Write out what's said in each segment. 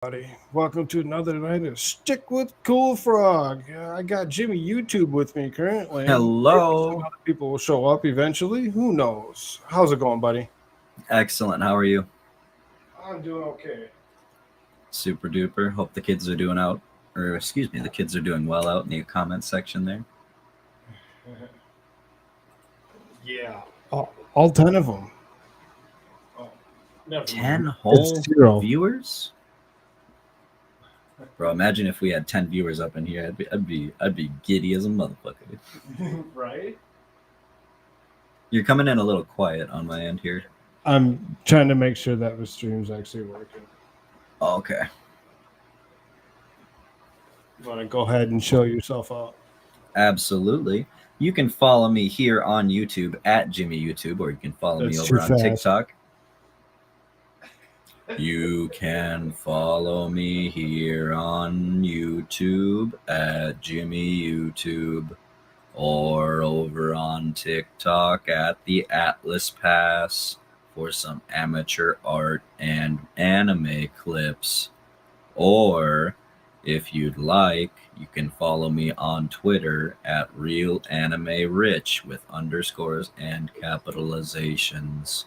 Buddy. Welcome to another night of Stick with Koolfrogg. I got Jimmy YouTube with me currently. Maybe some Hello. other people will show up eventually. Who knows? How's it going, buddy? Excellent. How are you? I'm doing okay. Super duper. Hope the kids are doing out, or excuse me, the kids are doing well out in the comment section there. Yeah. All 10 of them. Oh, never 10 mind. whole It's zero. viewers? Bro, imagine if we had 10 viewers up in here. I'd be giddy as a motherfucker. Right? You're coming in a little quiet on my end here. I'm trying to make sure that the stream's actually working. Oh, okay. You want to go ahead and show yourself out? Absolutely. You can follow me here on YouTube at Jimmy YouTube, or you can follow me over on TikTok. You can follow me here on YouTube at Jimmy YouTube, or over on TikTok at the Atlas Pass for some amateur art and anime clips. Or if you'd like, you can follow me on Twitter at Real Anime Rich with underscores and capitalizations.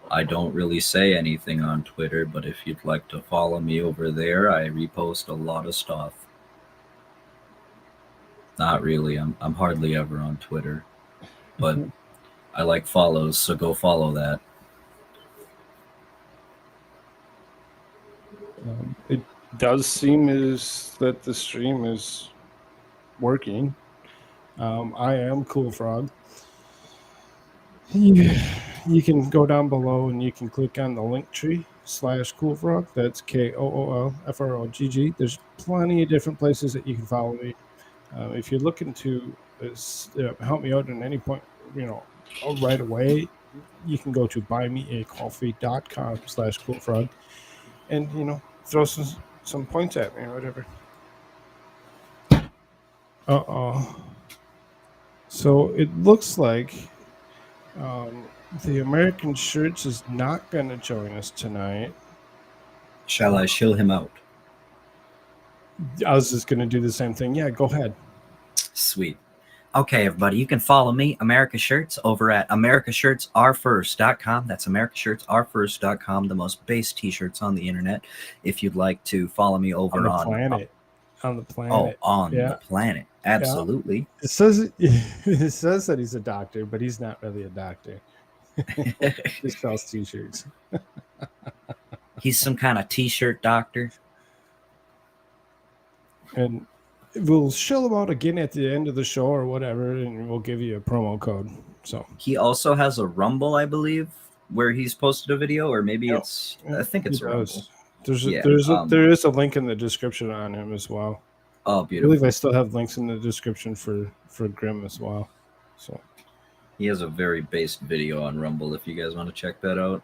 I don't really say anything on Twitter, but if you'd like to follow me over there, I repost a lot of stuff. Not really. I'm hardly ever on Twitter, but I like follows, so go follow that. It does seem as that the stream is working. I am Koolfrogg. You can go down below and you can click on the link tree /Koolfrogg. That's KOOLFROGG. There's plenty of different places that you can follow me. If you're looking to help me out at any point, right away, you can go to buymeacoffee.com /Koolfrogg and, throw some points at me or whatever. So it looks like the American Shirts is not going to join us tonight. Shall I shill him out? I was just going to do the same thing. Yeah, go ahead. Sweet. Okay, everybody, you can follow me, America Shirts, over at americashirtsaretfirst.com. That's americashirtsaretfirst.com, the most base t-shirts on the internet. If you'd like to follow me over on the planet. Oh, on the planet. Absolutely. Yeah. It says that he's a doctor, but he's not really a doctor. He sells t-shirts. He's some kind of t-shirt doctor. And we'll shill him out again at the end of the show or whatever, and we'll give you a promo code. So he also has a Rumble, I believe, where he's posted a video, or maybe I think it's a Rumble. There is a link in the description on him as well. Oh, beautiful. I believe I still have links in the description for Grim as well. So he has a very based video on Rumble if you guys want to check that out.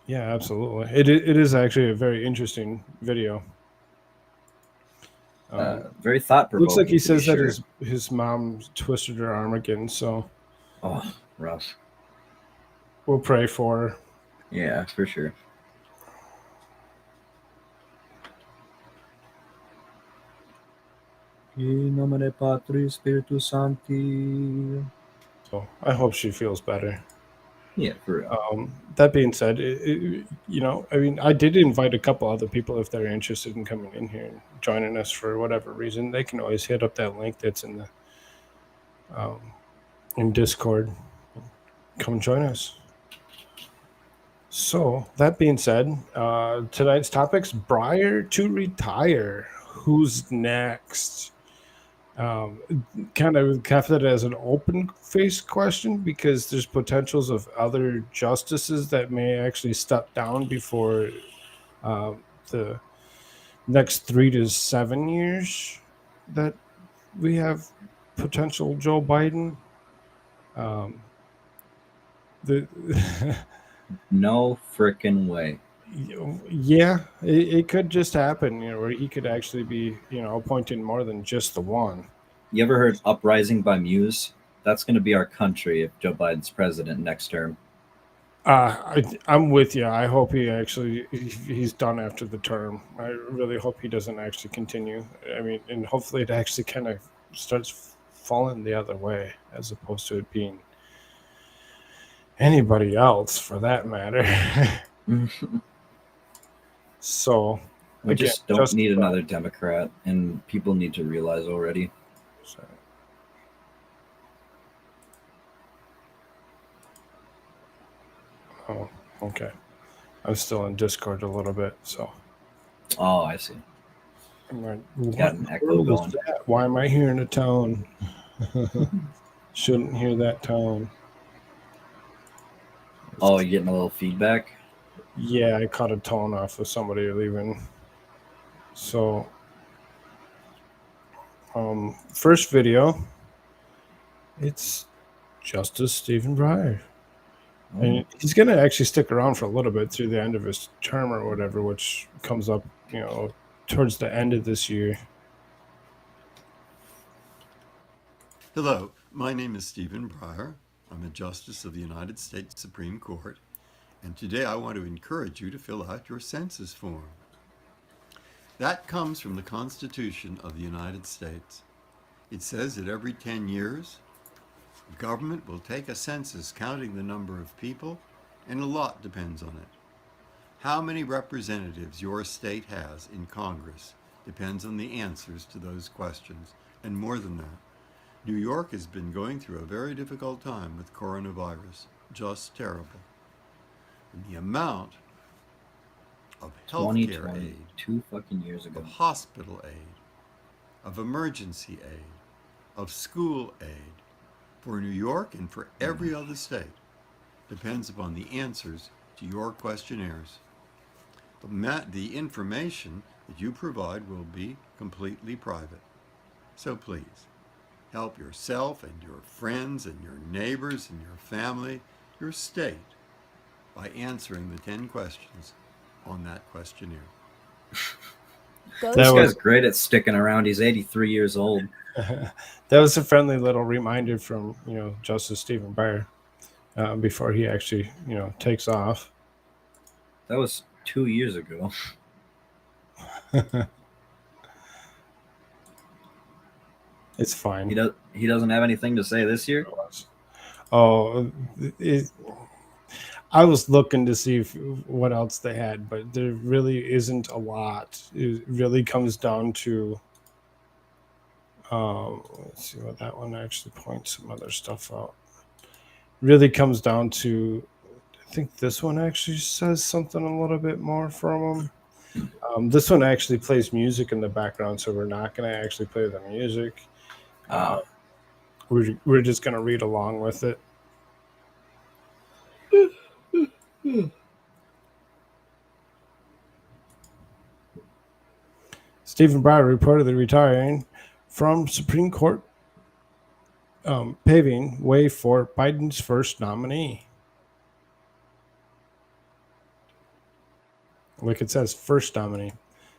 Yeah, absolutely. It is actually a very interesting video. Very thought-provoking. Looks like he says that his mom twisted her arm again, so rough. We'll pray for her. Yeah, for sure. In nomine Patris Spiritus Sancti. So I hope she feels better. Yeah, for real. That being said, I did invite a couple other people if they're interested in coming in here and joining us for whatever reason. They can always hit up that link that's in the in Discord. Come join us. So that being said, tonight's topic's Breyer to retire. Who's next? Kind of kept it as an open-faced question because there's potentials of other justices that may actually step down before the next 3 to 7 years that we have potential Joe Biden. No frickin' way. Yeah, it could just happen, where he could actually be, appointing more than just the one. You ever heard Uprising by Muse? That's going to be our country if Joe Biden's president next term. I'm with you. I hope he's done after the term. I really hope he doesn't actually continue. I mean, and hopefully it actually kind of starts falling the other way as opposed to it being anybody else for that matter. So We again, just don't need another Democrat, and people need to realize already. Sorry. Oh, okay. I'm still in Discord a little bit, so. Oh, I see. I'm like, Got an echo going. Why am I hearing a tone? Shouldn't hear that tone. Oh, you're getting a little feedback? Yeah, I caught a tone off of somebody leaving. So, first video, it's Justice Stephen Breyer. And he's going to actually stick around for a little bit through the end of his term or whatever, which comes up, towards the end of this year. Hello, my name is Stephen Breyer. I'm a Justice of the United States Supreme Court, and today I want to encourage you to fill out your census form. That comes from the Constitution of the United States. It says that every 10 years, the government will take a census counting the number of people, and a lot depends on it. How many representatives your state has in Congress depends on the answers to those questions, and more than that. New York has been going through a very difficult time with coronavirus, just terrible. And the amount of healthcare aid, 2 fucking years ago, of hospital aid, of emergency aid, of school aid for New York and for every other state depends upon the answers to your questionnaires. The information that you provide will be completely private. So please, help yourself and your friends and your neighbors and your family, your state, by answering the 10 questions on that questionnaire. This guy's great at sticking around. He's 83 years old. That was a friendly little reminder from, Justice Stephen Breyer before he actually, takes off. That was 2 years ago. It's fine. He doesn't have anything to say this year? Oh, I was looking to see what else they had, but there really isn't a lot. It really comes down to, let's see what that one actually points some other stuff out. Really comes down to, I think this one actually says something a little bit more from him. This one actually plays music in the background, so we're not going to actually play the music. We're just going to read along with it. Stephen Breyer reportedly retiring from Supreme Court, paving way for Biden's first nominee. Like it says, first nominee.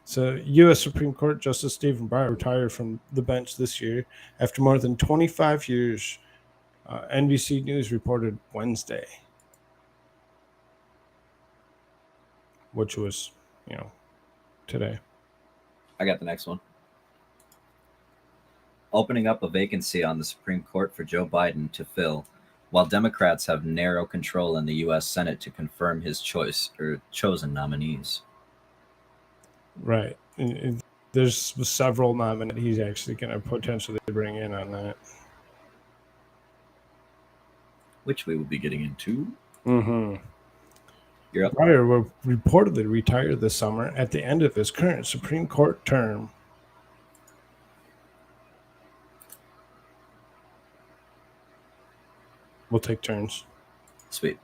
So, U.S. Supreme Court Justice Stephen Breyer retired from the bench this year after more than 25 years, NBC News reported Wednesday, which was, today. I got the next one. Opening up a vacancy on the Supreme Court for Joe Biden to fill, while Democrats have narrow control in the U.S. Senate to confirm his chosen nominees. Right. There's several nominees he's actually going to potentially bring in on that. Which we will be getting into. Mm-hmm. You're up. Breyer will reportedly retire this summer at the end of his current Supreme Court term. We'll take turns. Sweet.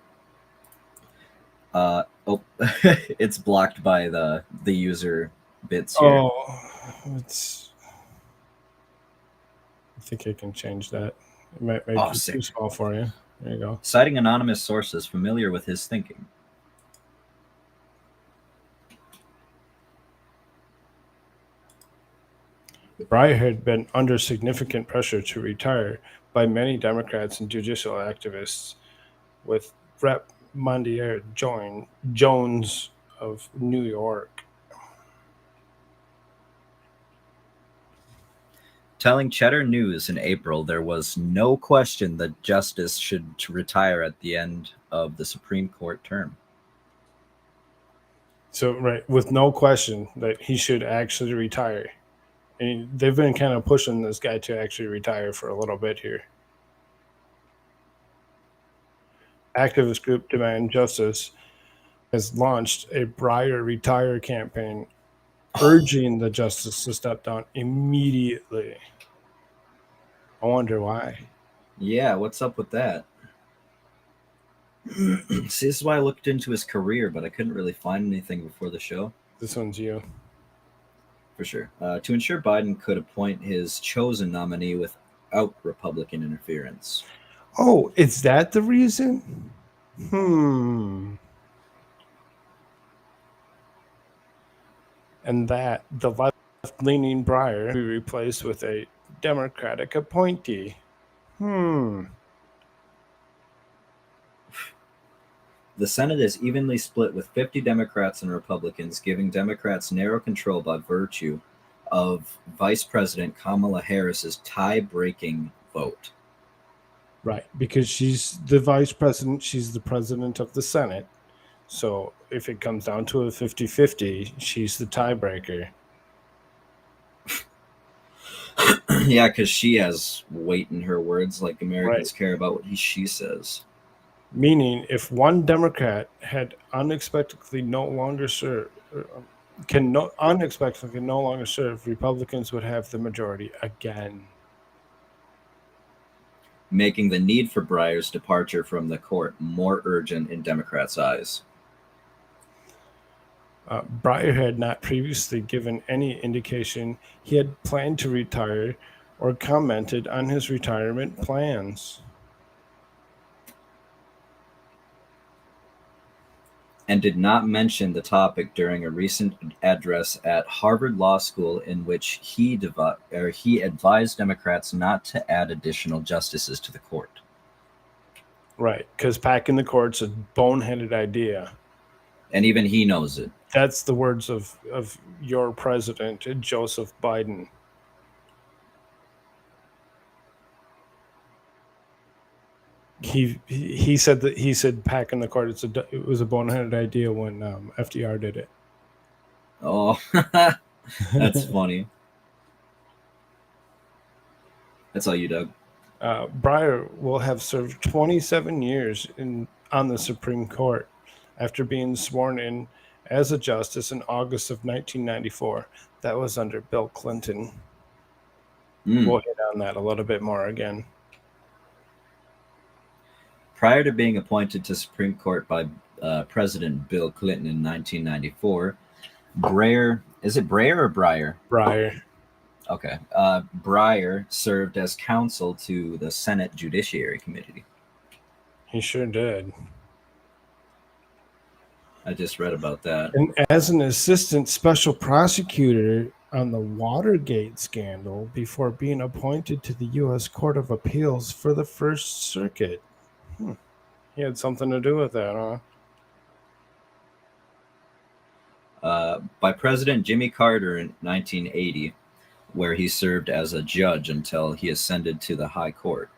It's blocked by the user bits here. I think I can change that. It might make it too small for you. There you go. Citing anonymous sources familiar with his thinking. Breyer had been under significant pressure to retire by many Democrats and judicial activists, with Rep. Mondier Jones of New York. Telling Cheddar News in April there was no question that Justice should retire at the end of the Supreme Court term. So, right, with no question that he should actually retire. And they've been kind of pushing this guy to actually retire for a little bit here. Activist group Demand Justice has launched a Breyer Retire campaign urging the justice to step down immediately. I wonder why. Yeah, what's up with that? See, this is why I looked into his career, but I couldn't really find anything before the show. This one's you. For sure. To ensure Biden could appoint his chosen nominee without Republican interference. Oh, is that the reason? And that the left-leaning Breyer be replaced with a Democratic appointee. The Senate is evenly split with 50 Democrats and Republicans, giving Democrats narrow control by virtue of Vice President Kamala Harris's tie-breaking vote. Right, because she's the vice president, she's the president of the Senate. So if it comes down to a 50-50, she's the tiebreaker. Yeah, because she has weight in her words, like Americans care about what she says. Meaning, if one Democrat had unexpectedly no longer serve, unexpectedly no longer serve, Republicans would have the majority again, making the need for Breyer's departure from the court more urgent in Democrats' eyes. Breyer had not previously given any indication he had planned to retire or commented on his retirement plans. And did not mention the topic during a recent address at Harvard Law School in which he advised Democrats not to add additional justices to the court. Right, because packing the court's a boneheaded idea. And even he knows it. That's the words of your president, Joseph Biden. He said packing the court it was a boneheaded idea when FDR did it. Oh, that's funny. That's all you, Doug. Breyer will have served 27 years on the Supreme Court after being sworn in as a justice in August of 1994. That was under Bill Clinton. We'll hit on that a little bit more again. Prior to being appointed to Supreme Court by President Bill Clinton in 1994, Breyer, is it Breyer or Breyer? Breyer. Okay. Breyer served as counsel to the Senate Judiciary Committee. He sure did. I just read about that. And as an assistant special prosecutor on the Watergate scandal before being appointed to the U.S. Court of Appeals for the First Circuit. He had something to do with that, huh? By President Jimmy Carter in 1980, where he served as a judge until he ascended to the High Court.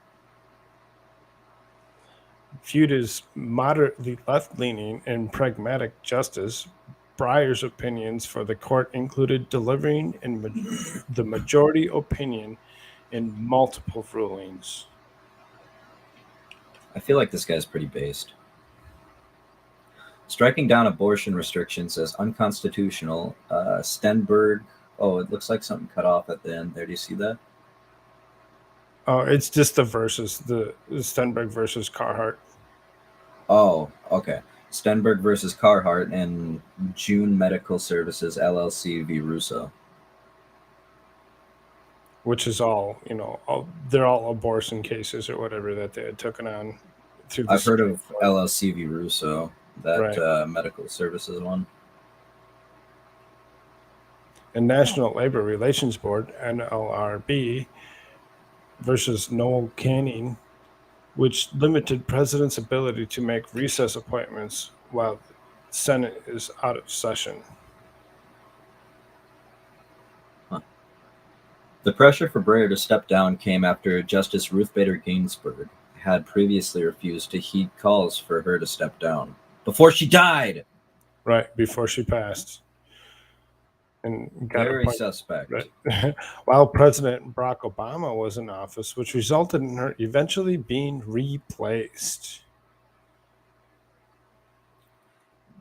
Viewed as moderately left-leaning and pragmatic justice, Breyer's opinions for the court included delivering the majority opinion in multiple rulings. I feel like this guy's pretty based. Striking down abortion restrictions as unconstitutional. Stenberg. Oh, it looks like something cut off at the end there. Do you see that? Oh, it's just the verses, the Stenberg versus Carhart. Oh, okay. Stenberg versus Carhart and June Medical Services LLC v. Russo. Which is all, they're all abortion cases or whatever that they had taken on. I've heard of LLC v. Russo, that medical services one. And National Labor Relations Board, NLRB, versus Noel Canning, which limited president's ability to make recess appointments while the Senate is out of session. The pressure for Breyer to step down came after Justice Ruth Bader Ginsburg had previously refused to heed calls for her to step down before she died. Right, before she passed. And got Very appointed, suspect. right, while President Barack Obama was in office, which resulted in her eventually being replaced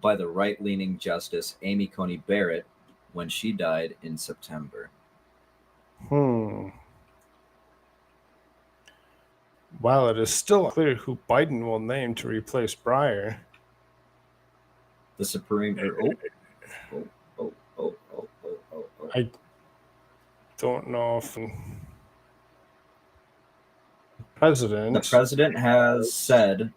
By the right-leaning Justice Amy Coney Barrett when she died in September. While it is still unclear who Biden will name to replace Breyer, The Supreme... I don't know if the president has said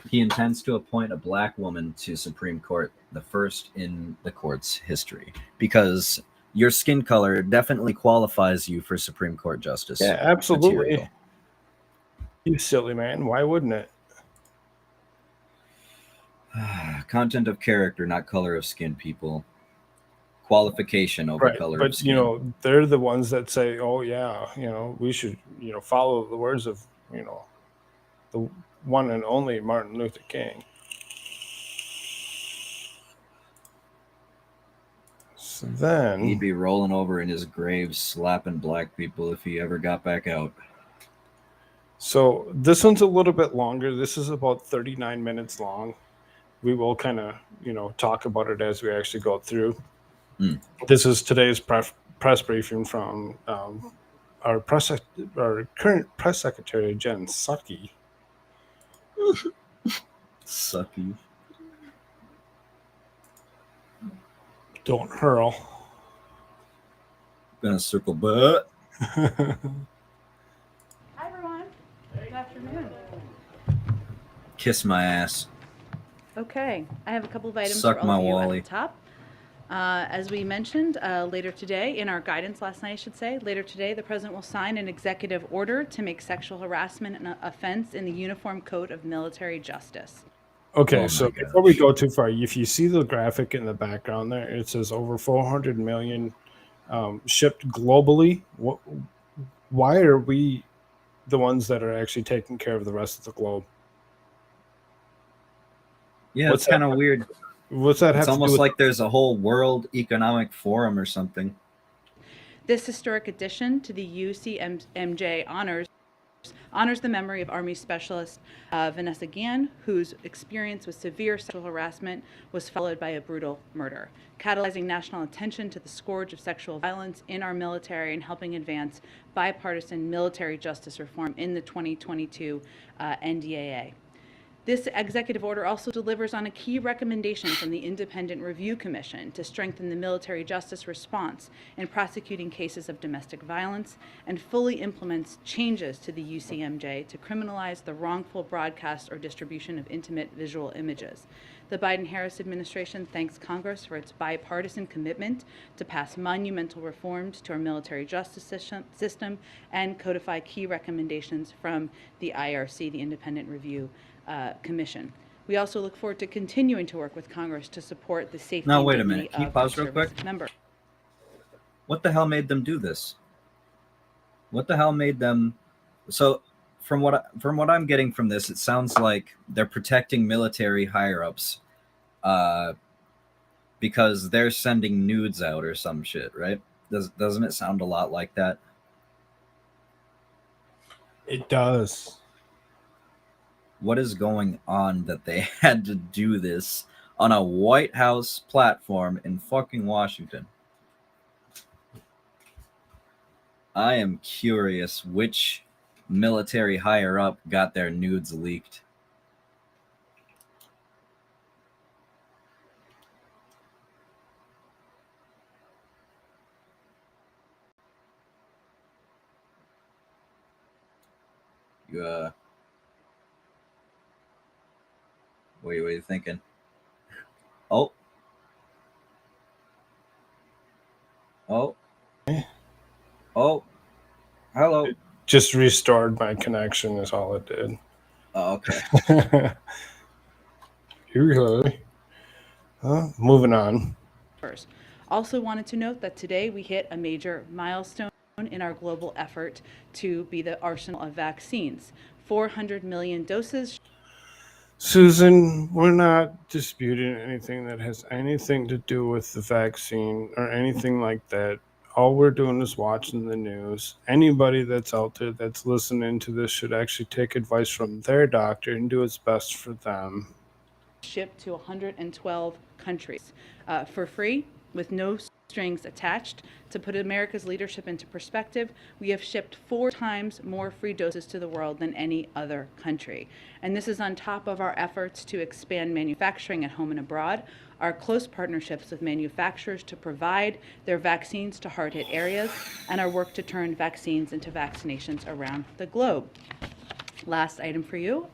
he intends to appoint a black woman to Supreme Court, the first in the court's history, because your skin color definitely qualifies you for Supreme Court justice. Yeah, absolutely. Material. You silly man, why wouldn't it? Content of character, not color of skin, people. Qualification over color of skin. But, you know, they're the ones that say, oh, yeah, you know, we should, you know, follow the words of, you know, the one and only Martin Luther King. So then... he'd be rolling over in his grave slapping black people if he ever got back out. So this one's a little bit longer. This is about 39 minutes long. We will kind of, you know, talk about it as we actually go through. This is today's press briefing from our current press secretary, Jen Psaki. Sucky. Don't hurl. Gonna circle butt. Hi, everyone. Good afternoon. Kiss my ass. Okay, I have a couple of items Suck for all my of you wally. at the top. As we mentioned later today, in our guidance last night, I should say, later today, the president will sign an executive order to make sexual harassment an offense in the Uniform Code of Military Justice. Okay, Oh so my before we gosh. go too far, if you see the graphic in the background there, it says over 400 million shipped globally. Why are we the ones that are actually taking care of the rest of the globe? Yeah, What's it's kind of weird. What's that have It's to do almost with? like there's a whole World Economic Forum or something. This historic addition to the UCMJ honors the memory of Army Specialist Vanessa Gann, whose experience with severe sexual harassment was followed by a brutal murder, catalyzing national attention to the scourge of sexual violence in our military and helping advance bipartisan military justice reform in the 2022 NDAA. This executive order also delivers on a key recommendation from the Independent Review Commission to strengthen the military justice response in prosecuting cases of domestic violence and fully implements changes to the UCMJ to criminalize the wrongful broadcast or distribution of intimate visual images. The Biden-Harris administration thanks Congress for its bipartisan commitment to pass monumental reforms to our military justice system and codify key recommendations from the IRC, the Independent Review Commission. We also look forward to continuing to work with Congress to support the safety Now, and wait a dignity minute. Can you of pause our real quick? service members. What the hell made them do this? What the hell made them? So, from what I'm getting from this, it sounds like they're protecting military higher-ups, because they're sending nudes out or some shit, right? Doesn't it sound a lot like that? It does. What is going on that they had to do this on a White House platform in fucking Washington? I am curious which military higher up got their nudes leaked. What are you thinking? Oh. Hello. Just restored my connection is all it did. Oh, okay. Okay. Moving on. Also wanted to note that today we hit a major milestone in our global effort to be the arsenal of vaccines. 400 million doses. Susan, we're not disputing anything that has anything to do with the vaccine or anything like that. All we're doing is watching the news. Anybody that's out there that's listening to this should actually take advice from their doctor and do what's best for them. Shipped to 112 countries for free with no strings attached. To put America's leadership into perspective, we have shipped 4 times more free doses to the world than any other country. And this is on top of our efforts to expand manufacturing at home and abroad, our close partnerships with manufacturers to provide their vaccines to hard-hit areas, and our work to turn vaccines into vaccinations around the globe. Last item for you.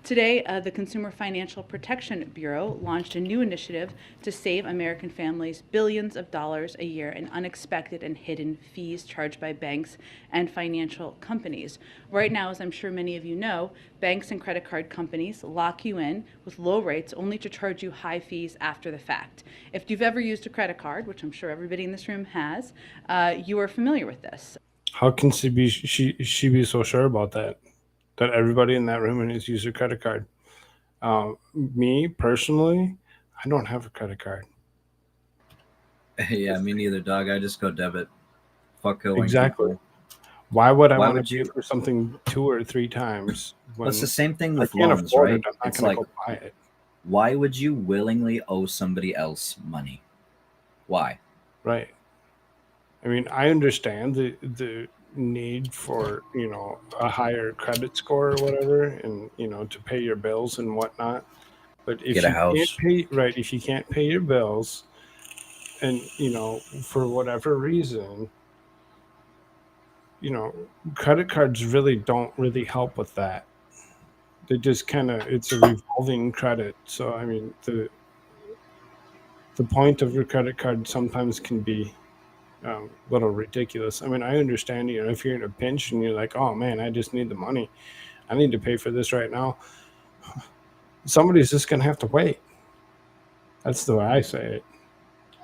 Today, the Consumer Financial Protection Bureau launched a new initiative to save American families billions of dollars a year in unexpected and hidden fees charged by banks and financial companies. Right now, as I'm sure many of you know, banks and credit card companies lock you in with low rates only to charge you high fees after the fact. If you've ever used a credit card, which I'm sure everybody in this room has, you are familiar with this. How can she be so sure about that? That everybody in that room has used a credit card. Me personally, I don't have a credit card. Yeah, me neither, dog. I just go debit. Fuck killing Exactly. people. Why would I Why want would to pay you- for something 2 or 3 times? Well, it's the same thing I with can't loans, afford right? it. I'm not It's going like, to go buy it. why would you willingly owe somebody else money? Why? Right. I mean, I understand the need for, a higher credit score or whatever, and, to pay your bills and whatnot. But if Get a you house. if you can't pay your bills and, for whatever reason, credit cards really don't really help with that. They just it's a revolving credit. So, I mean, the point of your credit card sometimes can be a little ridiculous. I mean, I understand, if you're in a pinch and you're like, oh man, I just need the money. I need to pay for this right now. Somebody's just going to have to wait. That's the way I say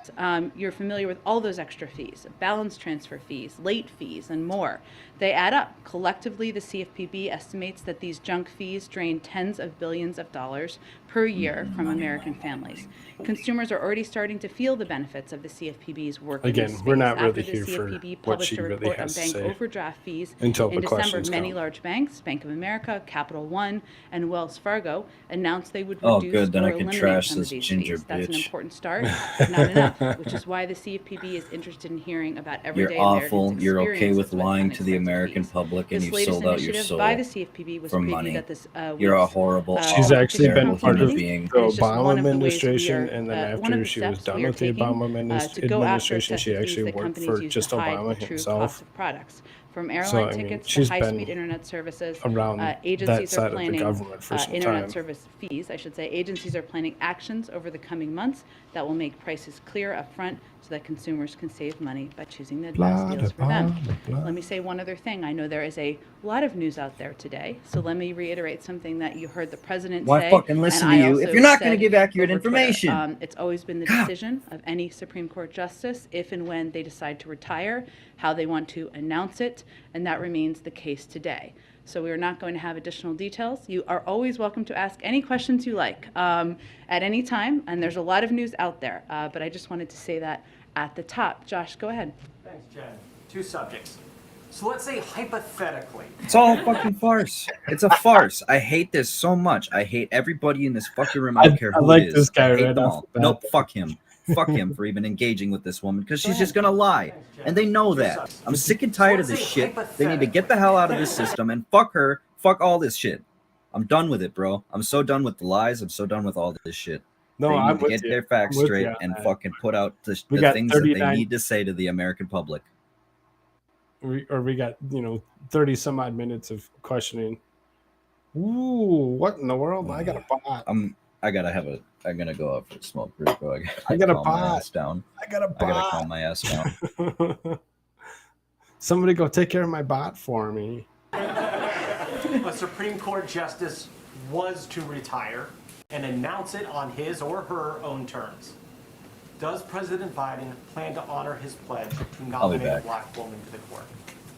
it. You're familiar with all those extra fees, balance transfer fees, late fees, and more. They add up. Collectively, the CFPB estimates that these junk fees drain tens of billions of dollars per year from American families. Consumers are already starting to feel the benefits of the CFPB's work. Again, in this we're space. not After really the here for CFPB what published she a really report on has to bank say overdraft fees until in the December. questions Many come. large banks, Bank of America, Capital One, and Wells Fargo, announced they would Oh, reduce good, then or I can eliminate trash some of this these ginger fees. That's an bitch. important start, but not enough, which is why the CFPB is interested in hearing about everyday You're awful. Americans' You're okay experiences with lying to the unexpected American fees. public, and This you've latest sold out your initiative by the soul CFPB was for previewed money. at this You're a week's, horrible, She's awful, actually been terrible part of human the being. And it's just one Obama of the ways we administration, are, and then one of after the she was steps done we are with the taking Obama to go after administration, she excessive fees actually that worked companies for use just to hide Obama the true himself. cost of products. From airline So, I mean, tickets to she's high-speed been internet services, around that agencies are side of the planning government for some internet time. service fees, I should say. Agencies are planning actions over the coming months that will make prices clear up front so that consumers can save money by choosing the best deals for them. Let me say one other thing. I know there is a lot of news out there today, so let me reiterate something that you heard the president Why say. fucking listen and to I you if also you're not going to said give accurate over Twitter. information? It's always been the God. decision of any Supreme Court justice, if and when they decide to retire, how they want to announce it, and that remains the case today. So we are not going to have additional details. You are always welcome to ask any questions you like at any time, and there's a lot of news out there, but I just wanted to say that at the top. Josh, go ahead. Thanks, Jen. 2 subjects. So let's say hypothetically. It's all a fucking farce. It's a farce. I hate this so much. I hate everybody in this fucking room. I don't care I who like it is. this guy I hate right them off all. the bat. Nope, fuck him. Fuck him for even engaging with this woman because she's Go just ahead. gonna lie. Thanks, Jen. And they know 2 that. subjects. I'm sick and tired of So this let's shit. say They need to get the hell out of this system and fuck her. Fuck all this shit. I'm done with it, bro. I'm so done with the lies. I'm so done with all this shit. No, They I'm need to with get you. their facts I'm with straight you on and that. fucking put out the We got things that they 39 need to say to the American public. We got 30 some odd minutes of questioning. Ooh, what in the world? I got a bot. I'm gonna go out for a smoke real quick. I got a calm my bot. ass down. I got a I gotta bot. calm my ass down. Somebody go take care of my bot for me. a Supreme Court justice was to retire and announce it on his or her own terms, does President Biden plan to honor his pledge to nominate a black woman to the court?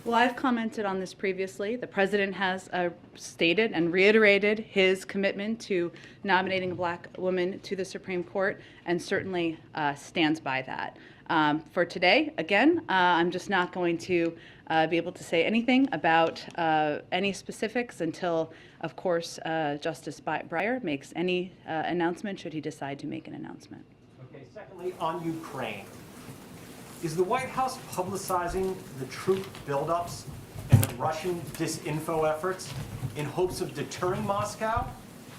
Well, I've commented on this previously. The president has stated and reiterated his commitment to nominating a black woman to the Supreme Court, and certainly stands by that. For today, again, I'm just not going to be able to say anything about any specifics until, of course, Justice Breyer makes any announcement, should he decide to make an announcement. Okay, secondly, on Ukraine. Is the White House publicizing the troop buildups and the Russian disinfo efforts in hopes of deterring Moscow?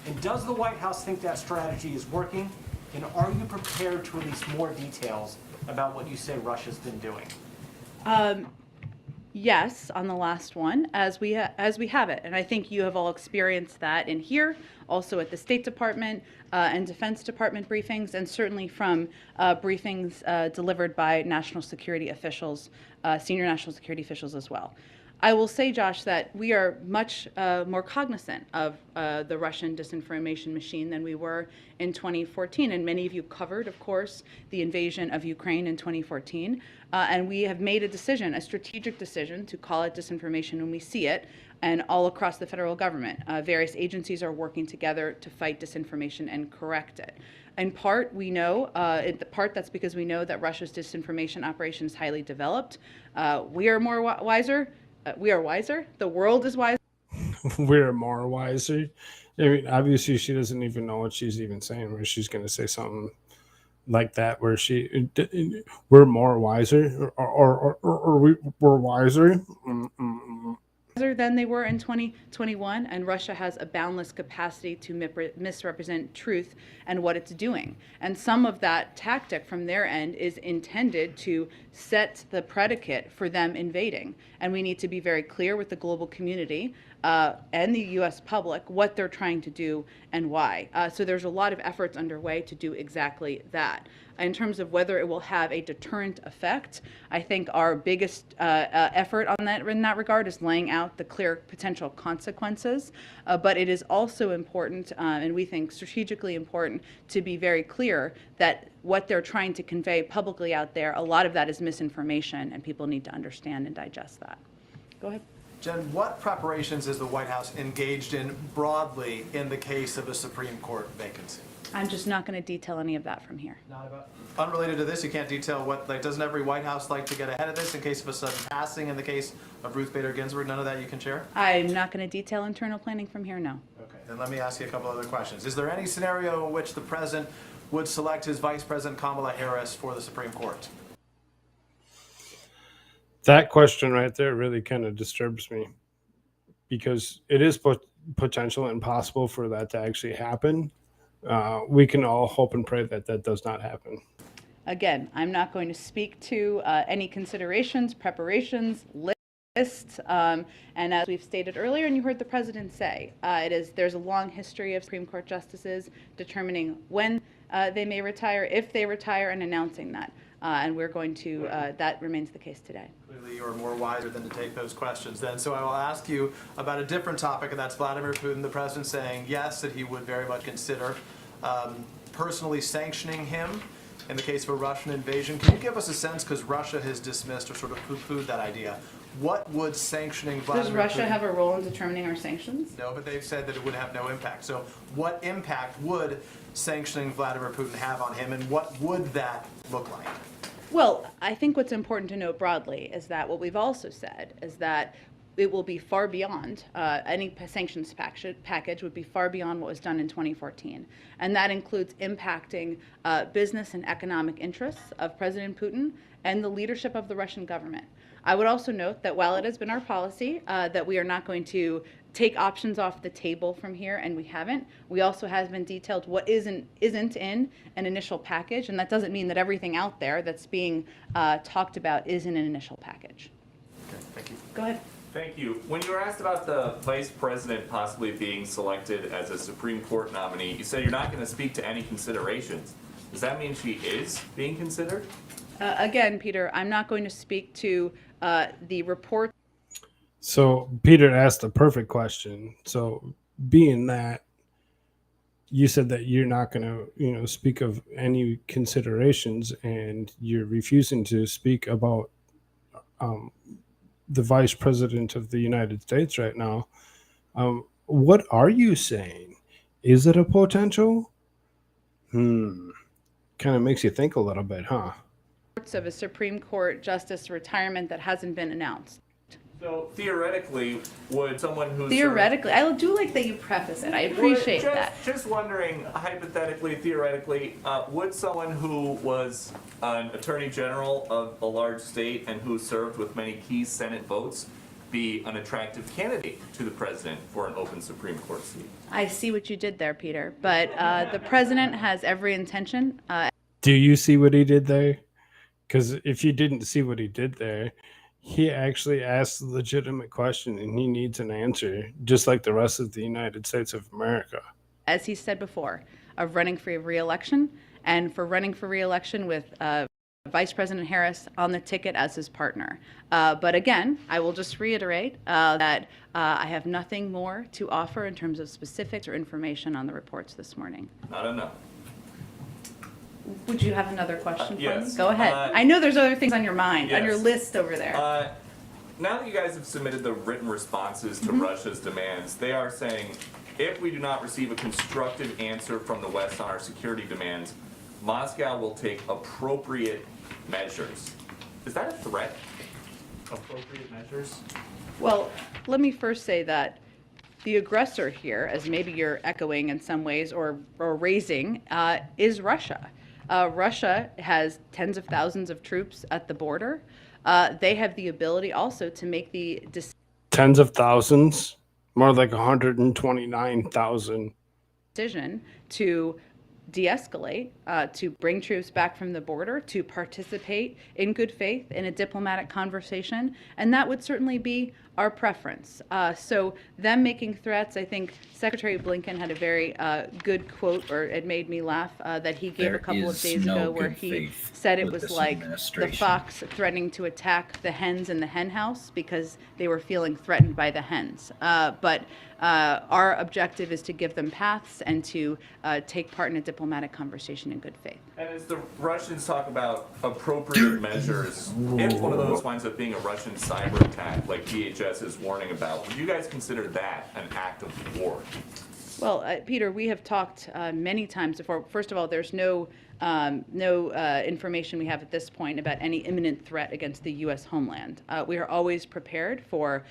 And does the White House think that strategy is working? And are you prepared to release more details about what you say Russia's been doing? Yes, on the last one, as we have it, and I think you have all experienced that in here, also at the State Department and Defense Department briefings, and certainly from briefings delivered by national security officials, senior national security officials as well. I will say, Josh, that we are much more cognizant of the Russian disinformation machine than we were in 2014. And many of you covered, of course, the invasion of Ukraine in 2014. And we have made a decision, a strategic decision, to call it disinformation when we see it. And all across the federal government, various agencies are working together to fight disinformation and correct it. In part, we know, that's because we know that Russia's disinformation operation is highly developed. We are more wiser. We are wiser. The world is wiser. We're more wiser. I mean, obviously, she doesn't even know what she's even saying, where she's going to say something like that, where we're more wiser, or we're wiser. Than they were in 2021, and Russia has a boundless capacity to misrepresent truth and what it's doing. And some of that tactic from their end is intended to set the predicate for them invading. And we need to be very clear with the global community and the U.S. public what they're trying to do and why. So there's a lot of efforts underway to do exactly that. In terms of whether it will have a deterrent effect, I think our biggest effort on that in that regard is laying out the clear potential consequences. But it is also important, and we think strategically important, to be very clear that what they're trying to convey publicly out there, a lot of that is misinformation, and people need to understand and digest that. Go ahead. Jen, what preparations is the White House engaged in broadly in the case of a Supreme Court vacancy? I'm just not going to detail any of that from here. Not about unrelated to this, you can't detail what, like, doesn't every White House like to get ahead of this in case of a sudden passing in the case of Ruth Bader Ginsburg? None of that you can share? I'm not going to detail internal planning from here, no. Okay, then let me ask you a couple other questions. Is there any scenario in which the president would select his Vice President Kamala Harris for the Supreme Court? That question right there really kind of disturbs me, because it is potential and possible for that to actually happen. We can all hope and pray that that does not happen. Again, I'm not going to speak to any considerations, preparations, lists, and as we've stated earlier, and you heard the president say, there's a long history of Supreme Court justices determining when they may retire, if they retire, and announcing that. And we're going to, that remains the case today. Clearly you're more wiser than to take those questions then. So I will ask you about a different topic, and that's Vladimir Putin, the president, saying yes, that he would very much consider personally sanctioning him in the case of a Russian invasion. Can you give us a sense, because Russia has dismissed or sort of poo-pooed that idea, what would sanctioning Vladimir Does Russia Putin have a role in determining our sanctions? No, but they've said that it would have no impact. So what impact would sanctioning Vladimir Putin have on him, and what would that look like? Well, I think what's important to note broadly is that what we've also said is that it will be far beyond, any sanctions package would be far beyond what was done in 2014. And that includes impacting business and economic interests of President Putin and the leadership of the Russian government. I would also note that while it has been our policy that we are not going to take options off the table from here, and we haven't, we also has been detailed what isn't in an initial package, and that doesn't mean that everything out there that's being talked about is in an initial package. Okay, thank you. Go ahead. Thank you. When you were asked about the vice president possibly being selected as a Supreme Court nominee, you said you're not going to speak to any considerations. Does that mean she is being considered? Again, Peter, I'm not going to speak to the report. So Peter asked the perfect question. So being that you said that you're not going to, speak of any considerations, and you're refusing to speak about the vice president of the United States right now. What are you saying? Is it a potential? Kind of makes you think a little bit, huh? Of a Supreme Court justice retirement that hasn't been announced. So theoretically, would someone who's Theoretically, I do like that you preface it. I appreciate that. Just wondering, hypothetically, theoretically, would someone who was an attorney general of a large state and who served with many key Senate votes be an attractive candidate to the president for an open Supreme Court seat? I see what you did there, Peter. But the president has every intention. Do you see what he did there? Because if you didn't see what he did there, he actually asked a legitimate question and he needs an answer, just like the rest of the United States of America. As he said before, of running for re-election, and for running for re-election with Vice President Harris on the ticket as his partner. But again, I will just reiterate that I have nothing more to offer in terms of specifics or information on the reports this morning. Not enough. Would you have another question for yes. me? Go ahead. I know there's other things on your mind, on yes. your list over there. Now that you guys have submitted the written responses to Russia's demands, they are saying, if we do not receive a constructive answer from the West on our security demands, Moscow will take appropriate measures. Is that a threat? Appropriate measures? Well, let me first say that the aggressor here, as maybe you're echoing in some ways or raising, is Russia. Russia has tens of thousands of troops at the border. They have the ability also to make the Tens of thousands? More like 129,000. decision to de-escalate, to bring troops back from the border, to participate in good faith in a diplomatic conversation, and that would certainly be our preference. So them making threats, I think Secretary Blinken had a very good quote, or it made me laugh, that he gave a couple of days ago where he said it was like the fox threatening to attack the hens in the hen house because they were feeling threatened by the hens. But our objective is to give them paths and to take part in a diplomatic conversation in good faith. And as the Russians talk about appropriate measures, if one of those winds up being a Russian cyber attack, like DHS is warning about, would you guys consider that an act of war? Well, Peter, we have talked many times before. First of all, there's no information we have at this point about any imminent threat against the U.S. homeland. We are always prepared for.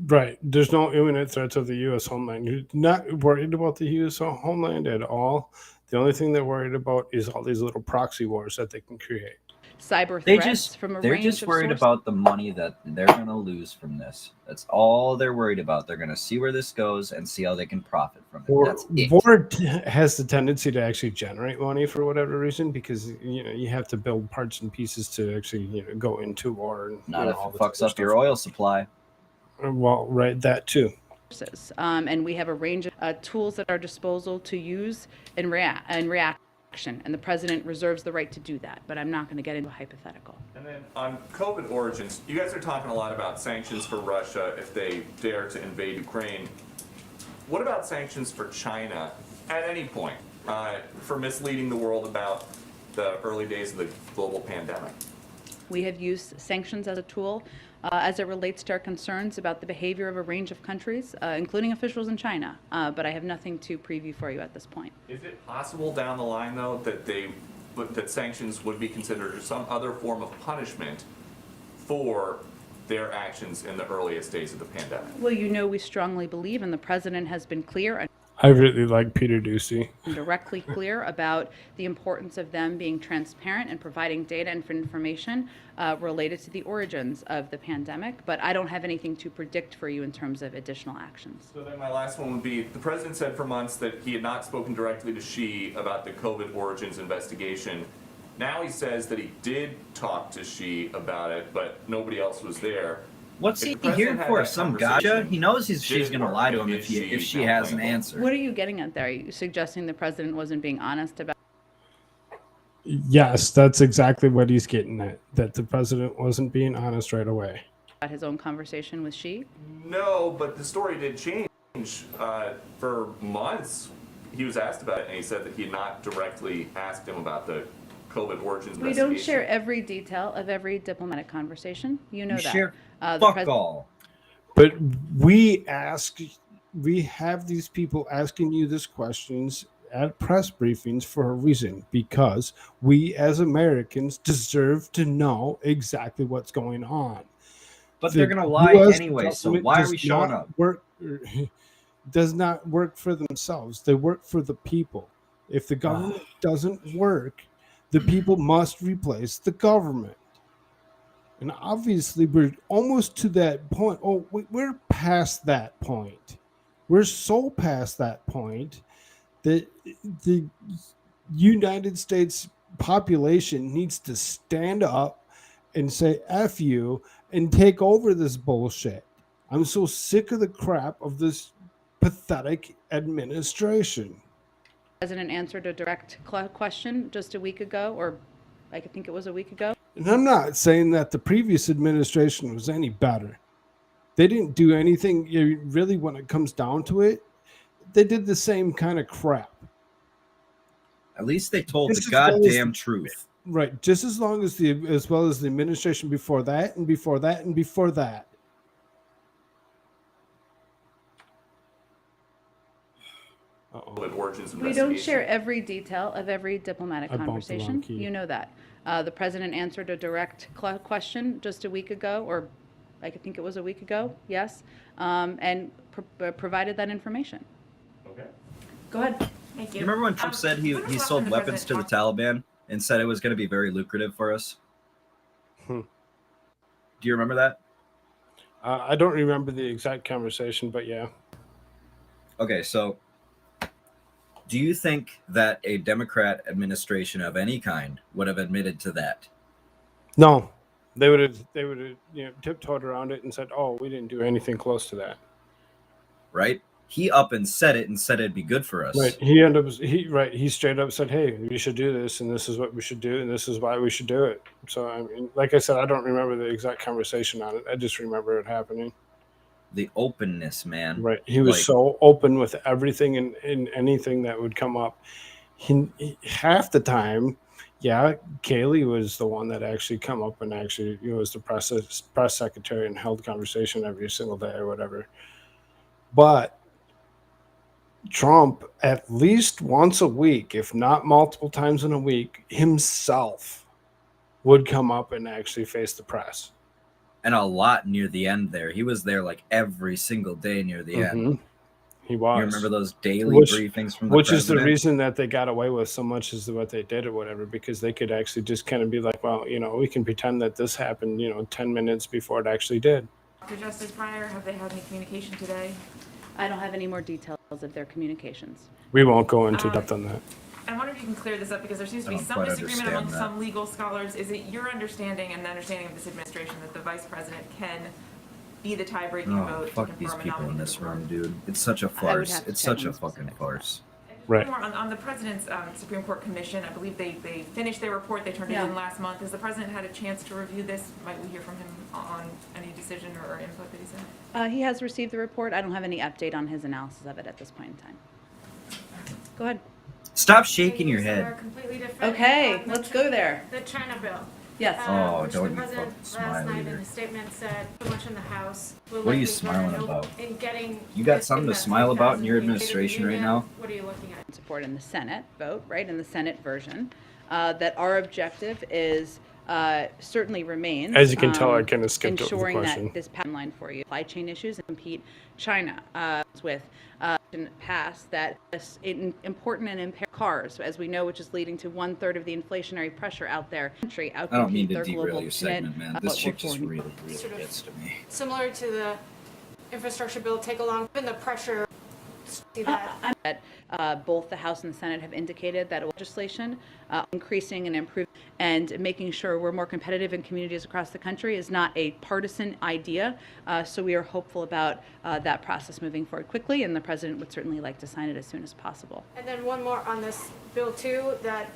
Right. There's no imminent threats of the U.S. homeland. You're not worried about the U.S. homeland at all. The only thing they're worried about is all these little proxy wars that they can create. Cyber threats from a range of They're just worried about the money that they're going to lose from this. That's all they're worried about. They're going to see where this goes and see how they can profit from it. That's it. War has the tendency to actually generate money for whatever reason, because you have to build parts and pieces to actually go into war. And, Not if it fucks up your oil supply. Well, right, that too. And we have a range of tools at our disposal to use and reaction. And the president reserves the right to do that, but I'm not going to get into a hypothetical. And then on COVID origins, you guys are talking a lot about sanctions for Russia if they dare to invade Ukraine. What about sanctions for China at any point for misleading the world about the early days of the global pandemic? We have used sanctions as a tool as it relates to our concerns about the behavior of a range of countries, including officials in China. But I have nothing to preview for you at this point. Is it possible down the line, though, that sanctions would be considered some other form of punishment for their actions in the earliest days of the pandemic? Well, we strongly believe, and the president has been clear. I really like Peter Ducey. Directly clear about the importance of them being transparent and providing data and information related to the origins of the pandemic, but I don't have anything to predict for you in terms of additional actions. So then my last one would be, the president said for months that he had not spoken directly to Xi about the COVID origins investigation. Now he says that he did talk to Xi about it, but nobody else was there. What's he here for? Some gotcha? He knows she's going to lie to him if she has an answer. What are you getting at there? Are you suggesting the president wasn't being honest about? Yes, that's exactly what he's getting at, that the president wasn't being honest right away. his own conversation with Xi? No, but the story did change. For months, he was asked about it, and he said that he had not directly asked him about the COVID origins We investigation. don't share every detail of every diplomatic conversation. You know You that. share The fuck pres- all. But we have these people asking you these questions at press briefings for a reason, because we as Americans deserve to know exactly what's going on. But The they're gonna lie US anyway, so government why are does we showing not up? does not work for themselves. They work for the people. If the government doesn't work, the people must replace the government. And obviously, we're almost to that point. Oh, we're past that point. We're so past that point that the United States population needs to stand up and say F you and take over this bullshit. I'm so sick of the crap of this pathetic administration. President answered a direct question just a week ago, or I think it was a week ago. And I'm not saying that the previous administration was any better. They didn't do anything really when it comes down to it. They did the same kind of crap. At least they told Just the as well as goddamn truth. Right. Just as well as the administration before that and before that and before that. COVID origins We investigation. don't share every detail of every diplomatic I bumped the wrong conversation. key. You know that. The president answered a direct question just a week ago, or I think it was a week ago, yes, and provided that information. Okay. Go ahead. Thank You remember when Trump said he sold weapons to the Taliban and said it was going to be very lucrative for us? Do you remember that? I don't remember the exact conversation, but yeah. Okay, so do you think that a Democrat administration of any kind would have admitted to that? No. They would have tiptoed around it and said, "Oh, we didn't do anything close to that." Right? He up and said it and said it'd be good for us. Right. He straight up said, "Hey, we should do this, and this is what we should do, and this is why we should do it." So I mean, like I said, I don't remember the exact conversation on it. I just remember it happening. The openness, man. Right. He was so open with everything and anything that would come up. He half the time, yeah, Kaylee was the one that actually come up and actually was the press secretary and held conversation every single day or whatever. But Trump, at least once a week, if not multiple times in a week, himself would come up and actually face the press. And a lot near the end there. He was there like every single day near the end. He was. You remember those daily briefings from the Which president? is the reason that they got away with so much is what they did or whatever, because they could actually just kind of be like, well, we can pretend that this happened, 10 minutes before it actually did. Dr. Justice Breyer, have they had any communication today? I don't have any more details of their communications. We won't go into depth on that. I wonder if you can clear this up because there seems to I be don't some quite disagreement understand among that. some legal scholars. Is it your understanding and the understanding of this administration that the vice president can be the tie-breaking Oh, vote fuck to these confirm a people in nominated this report? room, dude. It's such a I would farce. have to It's check such on a the fucking specifics. farce. Right. More on the president's Supreme Court commission, I believe they finished their report. They turned it in last month. Has the president had a chance to review this? Might we hear from him on any decision or input that he's had? He has received the report. I don't have any update on his analysis of it at this point in time. Go ahead. Stop shaking your Things that are head. completely different. Okay, The let's China- go there. The China bill. Yes. Oh, which don't the you president fucking last smile night either. in his statement said so much in the House. Will What are you likely smiling burn about? in getting You got this something to thing that smile about in your 3,000 administration right union. now? What are you looking at? Support in the Senate vote, right, in the Senate version, that our objective is certainly remains. As you can tell, I kinda skipped over the ensuring question. that this timeline for you, supply chain issues and compete China with pass that is important and impaired cars, as we know, which is leading to 1/3 of the inflationary pressure out there. Country I don't mean outcompete to their derail global your segment, man. This chick just foreign- really Sort of gets to me. Similar to the infrastructure bill, take along even the pressure. See that? That both the House and the Senate have indicated that legislation increasing and improving and making sure we're more competitive in communities across the country is not a partisan idea. So we are hopeful about that process moving forward quickly, and the president would certainly like to sign it as soon as possible. And then one more on this bill too, that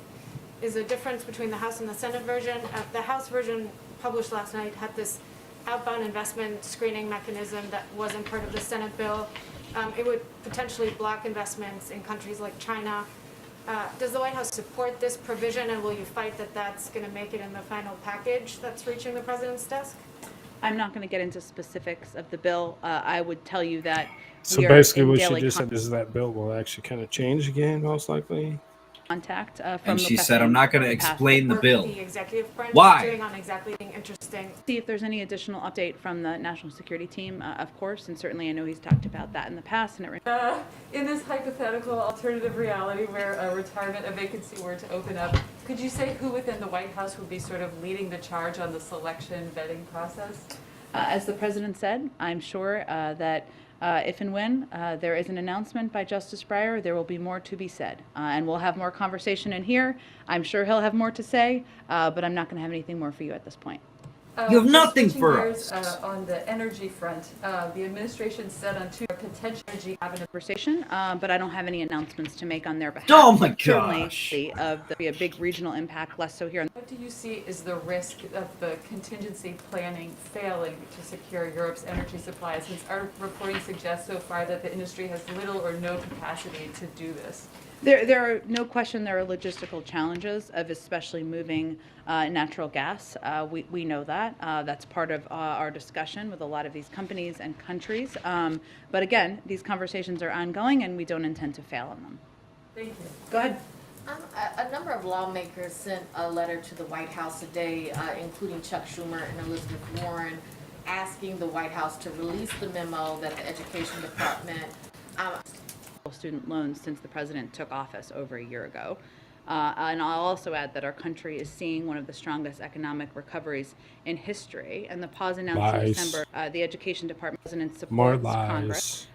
is a difference between the House and the Senate version. The House version published last night had this outbound investment screening mechanism that wasn't part of the Senate bill. It would potentially block investments in countries like China. Does the White House support this provision, and will you fight that that's going to make it in the final package that's reaching the president's desk? I'm not going to get into specifics of the bill. I would tell you that So we are basically, in what she daily just said is that bill will actually kind of change again, most likely. contact from And the she said, I'm not going to president explain the Work bill. The executive branch Why? is doing on exactly being interesting. See if there's any additional update from the national security team, of course, and certainly I know he's talked about that in the past. And In this hypothetical alternative reality where a vacancy were to open up, could you say who within the White House would be sort of leading the charge on the selection vetting process? as the president said, I'm sure that if and when there is an announcement by Justice Breyer, there will be more to be said. And we'll have more conversation in here. I'm sure he'll have more to say, but I'm not going to have anything more for you at this point. You have nothing Switching for gears, us. On the energy front, the administration said on two potential energy cabinet Conversation, but I don't have any announcements to make on their behalf. Oh my Certainly, gosh. there'll be a big regional impact, less so here. What do you see is the risk of the contingency planning failing to secure Europe's energy supply, since our reporting suggests so far that the industry has little or no capacity to do this? There are no question there are logistical challenges of especially moving natural gas. We know that. That's part of our discussion with a lot of these companies and countries. But again, these conversations are ongoing and we don't intend to fail on them. Thank you. Go ahead. A number of lawmakers sent a letter to the White House today, including Chuck Schumer and Elizabeth Warren, asking the White House to release the memo that the Education Department Student loans since the president took office over a year ago. And I'll also add that our country is seeing one of the strongest economic recoveries in history. And the pause announced in Lies. December, the Education Department President More supports lies. Congress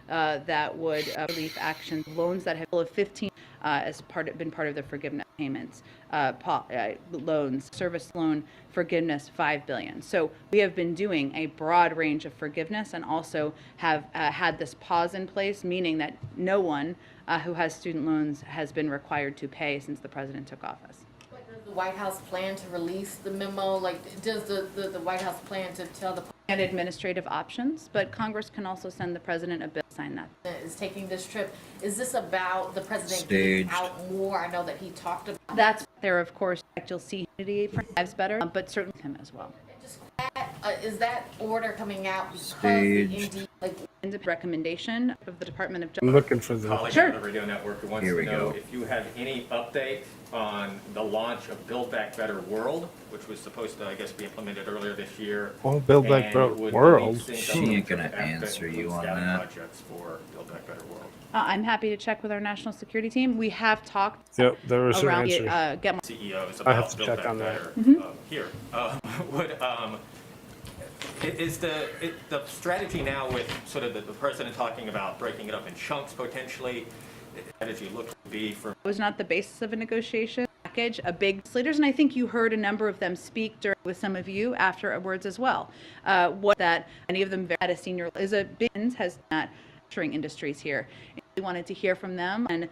that would relief action loans that have 15 as been part of the forgiveness payments, loans, service loan forgiveness, $5 billion. So we have been doing a broad range of forgiveness and also have had this pause in place, meaning that no one who has student loans has been required to pay since the president took office. Does the White House plan to release the memo? Like, does the White House plan to tell the And administrative options, but Congress can also send the president a bill to sign that. president is taking this trip? Is this about the president Staged. getting out more? I know that he talked about That's there, of course, you'll see unity for lives better, but certainly him as well. just that. Is that order coming out because Staged. indeed, like, And the recommendation of the Department of I'm Justice. looking for the. Colleague Sure. on the radio network who wants Here to we know go. if you have any update on the launch of Build Back Better World, which was supposed to, I guess, be implemented earlier this year. Oh, Build Back and Better would World. release She income ain't from gonna aspects answer of you on scouting that. projects for Build Back Better World. I'm happy to check with our national security team. We have talked Yep, there was an around answer. get more. CEOs I have about to Build check Back on that. Better here. Is the strategy now with sort of the president talking about breaking it up in chunks potentially? Strategy looks to be for It was not the basis of a negotiation package, a big leaders, and I think you heard a number of them speak with some of you afterwards as well. What that any of them at a senior is a big has not manufacturing industries here. We wanted to hear from them and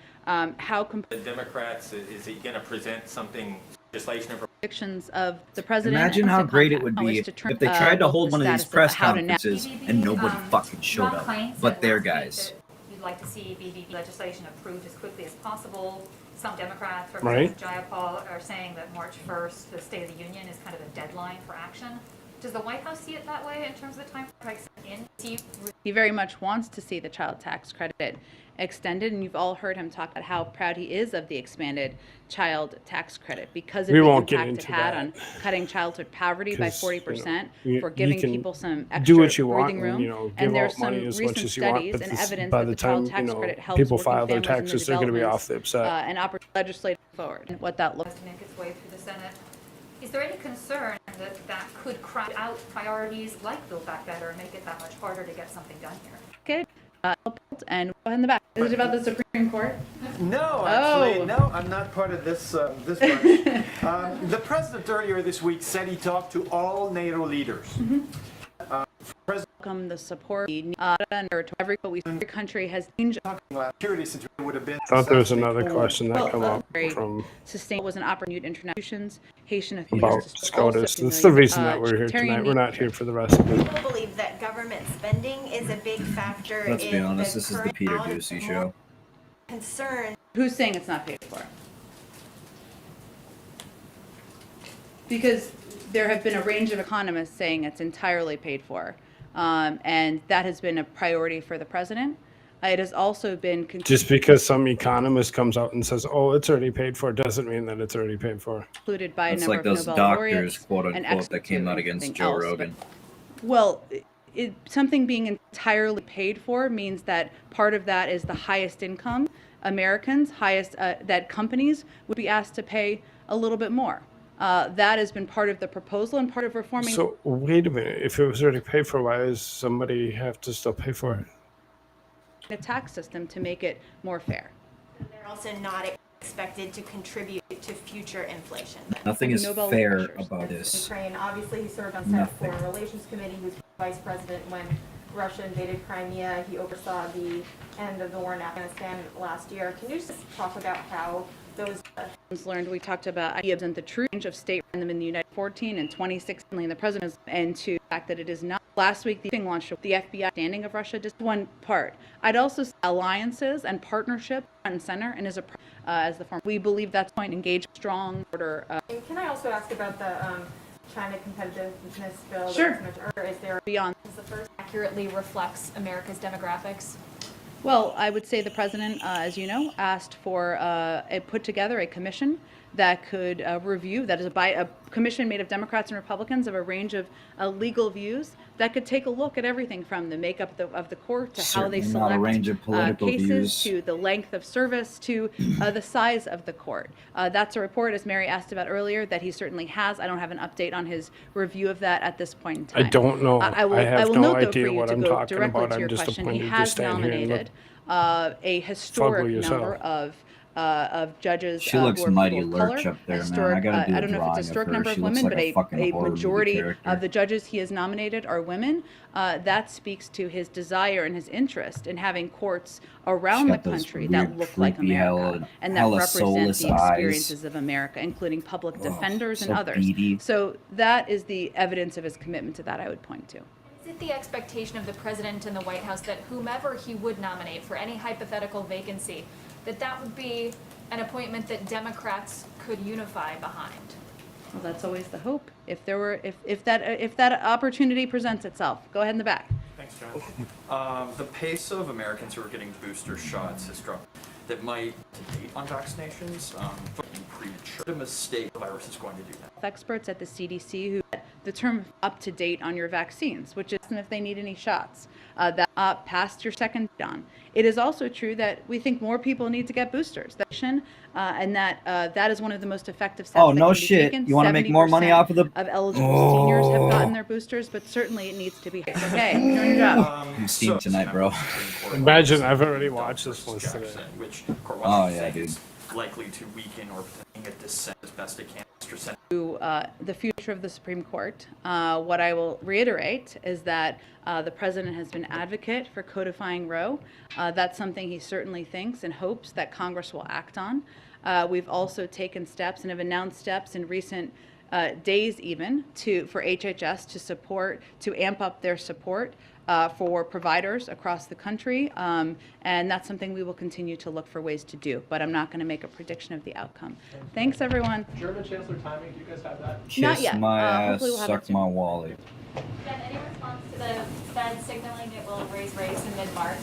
how the Democrats. Is he going to present something legislation or predictions of the president. Imagine and how some great it contact would be knowledge if they tried to hold the one of these status press how to conferences and nobody fucking showed up, but their guys. You'd like to see BBB legislation approved as quickly as possible. Some Democrats, Right. Representative Jayapal, are saying that March 1st, the State of the Union, is kind of a deadline for action. Does the White House see it that way in terms of the time He very much wants to see the child tax credit extended, and you've all heard him talk about how proud he is of the expanded child tax credit because of We the won't get impact it into had that. on cutting childhood poverty by 'Cause, 40%, you for you giving can people some do extra what you want breathing room. and, you know, give And there's out some money as recent much as you want, studies but and this, evidence by that the the child time, you tax know, credit helps people working file their families in the taxes, they're gonna be development, off the upset. and legislative forward, and what that looks to make its way through the Senate? Is there any concern that that could crowd out priorities like Build Back Better and make it that much harder to get something done here? good. And in the back, is it about the Supreme Court? No, actually, Oh. no, I'm not part of this bunch. The president earlier this week said he talked to all NATO leaders. President welcome the support to every country has changed. Security situation would have been. I thought there was another question that come up from Sustainable was an opportunity international institutions, Haitian about SCOTUS. That's the reason that we're here tonight. We're not here for the rest of it. People believe that government spending is a big factor. Let's be honest, the this is the current Peter out of Ducey show. Concern. Who's saying it's not paid for? Because there have been a range of economists saying it's entirely paid for. And that has been a priority for the president. It has also been just because some economist comes out and says, "Oh, it's already paid for," doesn't mean that it's already paid for. Included by It's a number like of those Nobel doctors, laureates quote and unquote, that came out experts against and Joe everything Rogan. else. Well, something being entirely paid for means that part of that is the highest income Americans, that companies would be asked to pay a little bit more. That has been part of the proposal and part of reforming. So wait a minute. If it was already paid for, why does somebody have to still pay for it? A tax system to make it more fair. They're also not expected to contribute to future inflation. Nothing is fair about this. Ukraine, obviously he served on Senate Foreign Relations Committee, he was vice president when Russia invaded Crimea. He oversaw the end of the war in Afghanistan last year. Can you just talk about how those learned? We talked about ideas and the true range of state random in the United 14 and 2016, the president's, and to the fact that it is not. Last week, the thing launched the FBI standing of Russia, just one part. I'd also say alliances and partnership front and center, and as the form, we believe that's going to engage strong order. And can I also ask about the China competitiveness bill? Sure. Or is there beyond the first accurately reflects America's demographics? Well, I would say the president, as you know, asked for put together a commission that could review, that is a commission made of Democrats and Republicans of a range of legal views that could take a look at everything from the makeup of the court to how they select not a range of political cases views. to the length of service to the size of the court. That's a report, as Mary asked about earlier, that he certainly has. I don't have an update on his review of that at this point in time. I don't know. I have no note, though, idea for you what to I'm go talking directly about. to your I'm just question. appointed He to has stand here and nominated look a historic fugly as number hell. of judges. She looks who are mighty people of color. lurch up there, man. Historic, I gotta do I don't a know if it's a drawing historic of her. number of She looks women, like but a fucking a horror movie majority character. of the judges he has nominated are women. That speaks to his desire and his interest in having courts around She's the got those country that weird, look like creepy, America and that hella represent soulless the eyes. experiences of America, including public defenders and so others. beady. So that is the evidence of his commitment to that I would point to. Is it the expectation of the president and the White House that whomever he would nominate for any hypothetical vacancy, that would be an appointment that Democrats could unify behind? Well, that's always the hope. If that opportunity presents itself, go ahead in the back. Thanks, John. The pace of Americans who are getting booster shots has dropped. That might to date on vaccinations, premature. A mistake the virus is going to do that. Experts at the CDC who the term up to date on your vaccines, which is if they need any shots that past your second on. It is also true that we think more people need to get boosters. And that is one of the most effective steps. Oh, that no can be shit. taken. You wanna make more money 70% off of the- of eligible seniors have gotten their boosters, but certainly it needs to be. Okay, you're doing your job. I'm steamed tonight, bro. Imagine I've already watched this one today. Which Oh, yeah, dude. likely to weaken or potentially dissent as best it can. To the future of the Supreme Court, what I will reiterate is that the president has been advocate for codifying Roe. That's something he certainly thinks and hopes that Congress will act on. We've also taken steps and have announced steps in recent days even for HHS to amp up their support for providers across the country, and that's something we will continue to look for ways to do, but I'm not going to make a prediction of the outcome. Thanks, everyone. German Chancellor timing, do you guys have that? Not Kiss yet. my ass, Hopefully we'll have suck it soon. my wally. Jen, any response to the Fed signaling it will raise rates in mid-March?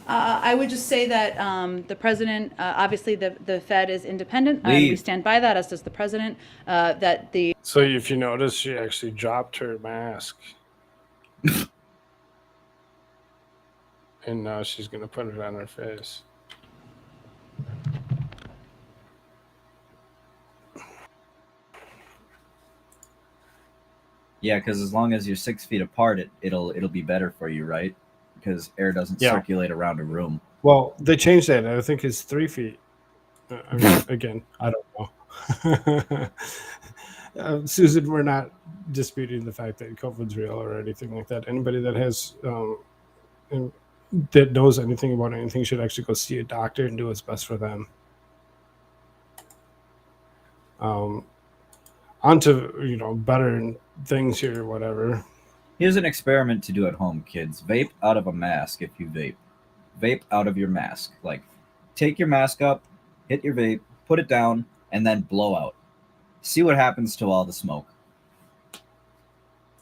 I would just say that the president, obviously the Fed is independent. We Leave. stand by that, as does the president. So if you notice, she actually dropped her mask. And now she's going to put it on her face. Yeah, because as long as you're 6 feet apart, it'll be better for you, right? Because air doesn't circulate around a room. Well, they changed that. I think it's 3 feet. I mean, again, I don't know. Susan, we're not disputing the fact that COVID's real or anything like that. Anybody that has that knows anything about anything should actually go see a doctor and do what's best for them. On to better things here or whatever. Here's an experiment to do at home, kids. Vape out of a mask if you vape. Vape out of your mask. Like, take your mask up, hit your vape, put it down, and then blow out. See what happens to all the smoke.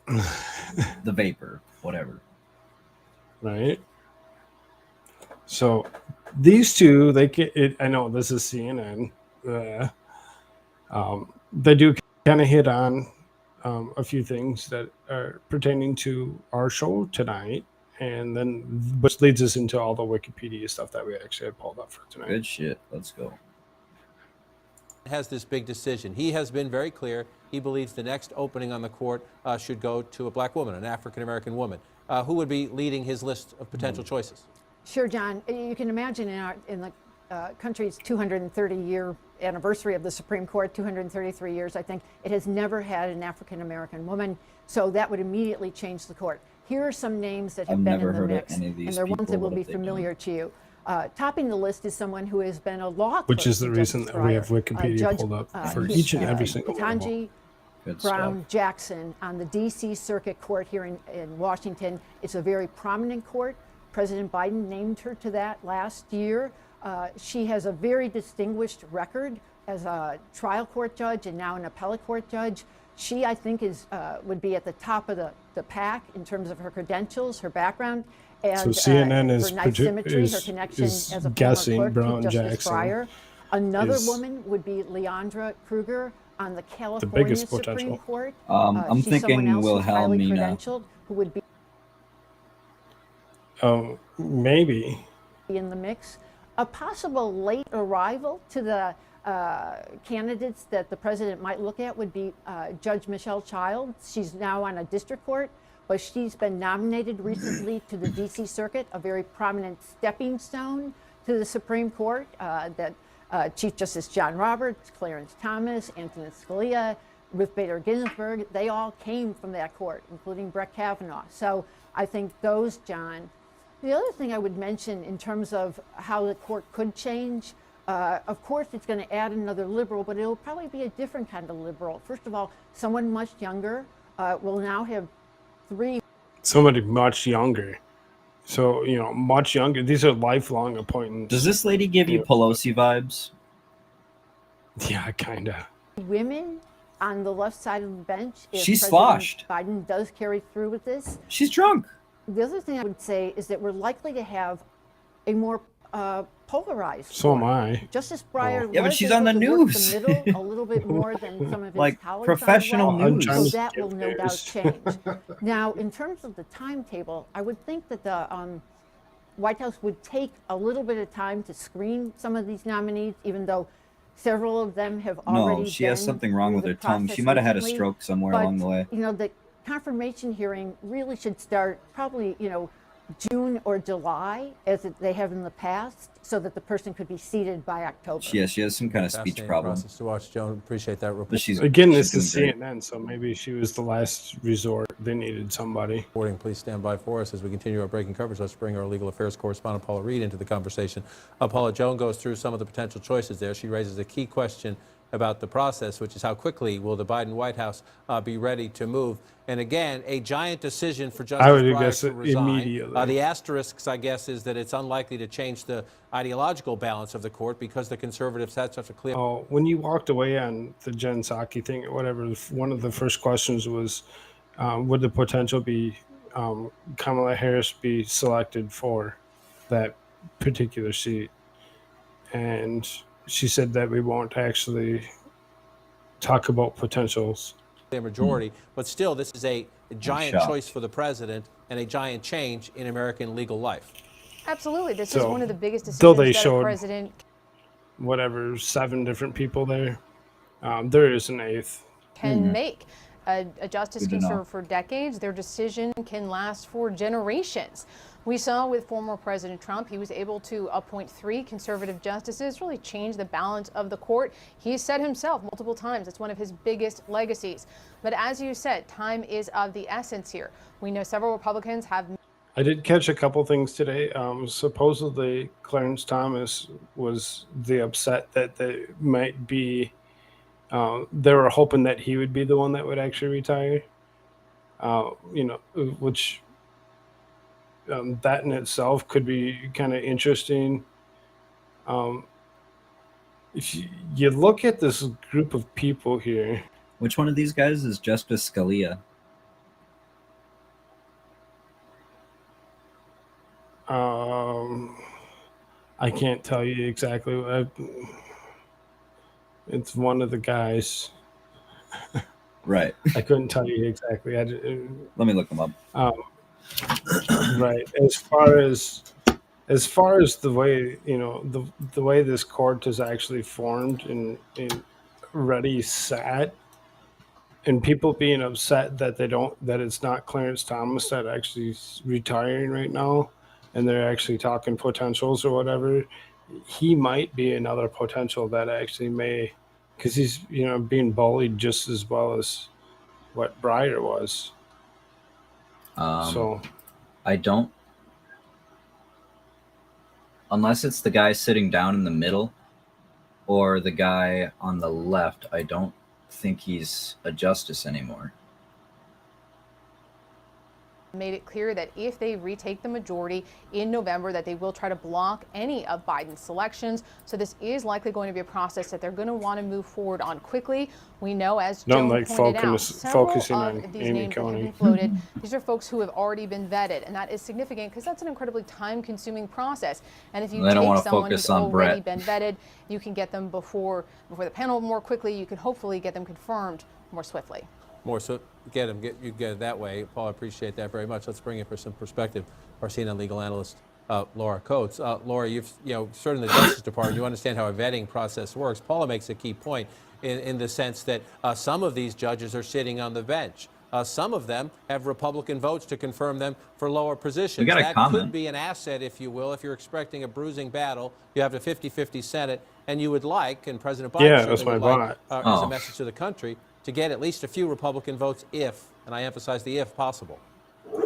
The vapor, whatever. Right. So these two, they get it. I know this is CNN. They do kind of hit on a few things that are pertaining to our show tonight, and then which leads us into all the Wikipedia stuff that we actually had pulled up for tonight. Good shit. Let's go. Has this big decision. He has been very clear. He believes the next opening on the court should go to a black woman, an African-American woman. Who would be leading his list of potential choices? Sure, John. You can imagine in the country's 230-year anniversary of the Supreme Court, 233 years, I think, it has never had an African-American woman, so that would immediately change the court. Here are some names that have been in the mix, and they're ones that will be familiar to you. Topping the list is someone who has been a law clerk. Which is the reason that we have Wikipedia pulled up for each and every single one. Kitanji Brown Jackson on the D.C. Circuit Court here in Washington. It's a very prominent court. President Biden named her to that last year. She has a very distinguished record as a trial court judge and now an appellate court judge. She, I think, would be at the top of the pack in terms of her credentials, her background, and so CNN her nice symmetry, her connection as a guessing former clerk to Brown Justice Jackson. Breyer. Another woman would be Deandra Krueger on the California Supreme Court. I'm she's someone thinking else who's highly Wilhelmina. credentialed, who would be maybe in the mix. A possible late arrival to the candidates that the president might look at would be Judge Michelle Childs. She's now on a district court, but she's been nominated recently to the D.C. Circuit, a very prominent stepping stone to the Supreme Court that Chief Justice John Roberts, Clarence Thomas, Antonin Scalia, Ruth Bader Ginsburg, they all came from that court, including Brett Kavanaugh. So I think those, John. The other thing I would mention in terms of how the court could change, of course, it's going to add another liberal, but it'll probably be a different kind of liberal. First of all, someone much younger will now have somebody much younger. So, much younger. These are lifelong appointments. Does this lady give you Pelosi vibes? Yeah, kind of. women on the left side of the bench. If She's President sloshed. Biden does carry through with this. She's drunk. The other thing I would say is that we're likely to have a more polarized. So am I. Justice Breyer. Yeah, but was she's on the able to work news. the middle a little bit more than some of his Like colleagues professional on the right. news. So that will no doubt change. Now, in terms of the timetable, I would think that the White House would take a little bit of time to screen some of these nominees, even though several of them have already No, she has been something wrong through with the her tongue. process She might have had a recently. stroke somewhere But, along the way. You know, the confirmation hearing really should start probably, June or July, as they have in the past, so that the person could be seated by October. She has some kind of speech Fascinating problem. process to watch, Joan. Appreciate that report. But she's Again, this she's is doing great. CNN, so maybe she was the last resort. They needed somebody. Reporting. Please stand by for us as we continue our breaking coverage. Let's bring our legal affairs correspondent, Paula Reed, into the conversation. Paula, Joan goes through some of the potential choices there. She raises a key question about the process, which is how quickly will the Biden White House be ready to move? And again, a giant decision for Justice I would Breyer guess to resign. immediately. The asterisks, I guess, is that it's unlikely to change the ideological balance of the court because the conservatives had such a clear... Oh, when you walked away on the Jen Psaki thing or whatever, one of the first questions was, would the potential be Kamala Harris be selected for that particular seat? And she said that we won't actually talk about potentials. A majority, but still, this is a giant shocked. choice for the president and a giant change in American legal life. Absolutely. This is So, one of the biggest though decisions they that a showed president whatever 7 different people there, there is an 8th. can make. A justice Good to can know. serve for decades. Their decision can last for generations. We saw with former President Trump, he was able to appoint 3 conservative justices, really change the balance of the court. He said himself multiple times it's one of his biggest legacies. But as you said, time is of the essence here. We know several Republicans have. I did catch a couple things today. Supposedly, Clarence Thomas was upset that they might be. They were hoping that he would be the one that would actually retire. Which that in itself could be kind of interesting. If you look at this group of people here. Which one of these guys is Justice Scalia? I can't tell you exactly. It's one of the guys. Right. I couldn't tell you exactly. Let me look them up. Right. As far as the way the way this court is actually formed and ready set, and people being upset that it's not Clarence Thomas that actually is retiring right now, and they're actually talking potentials or whatever. He might be another potential that actually may, because he's being bullied just as well as what Breyer was. So I don't, unless it's the guy sitting down in the middle or the guy on the left, I don't think he's a justice anymore. Made it clear that if they retake the majority in November, that they will try to block any of Biden's selections. So this is likely going to be a process that they're going to want to move forward on quickly. We know, as Joan pointed out, several of these names that have been floated, these are folks who have already been vetted, and that is significant because that's an incredibly time-consuming process. And if you take someone who's already been vetted, you can get them before the panel more quickly. You can hopefully get them confirmed more swiftly. More so, get it that way. Paul, I appreciate that very much. Let's bring in for some perspective our CNN legal analyst, Laura Coates. Laura, you've served in the Justice Department. You understand how a vetting process works. Paula makes a key point in the sense that some of these judges are sitting on the bench. Some of them have Republican votes to confirm them for lower positions. That could be an asset, if you will, if you're expecting a bruising battle. You have a 50-50 Senate, and you would like, and President Biden that's my would like, as a message to the country, to get at least a few Republican votes if, and I emphasize the if, possible.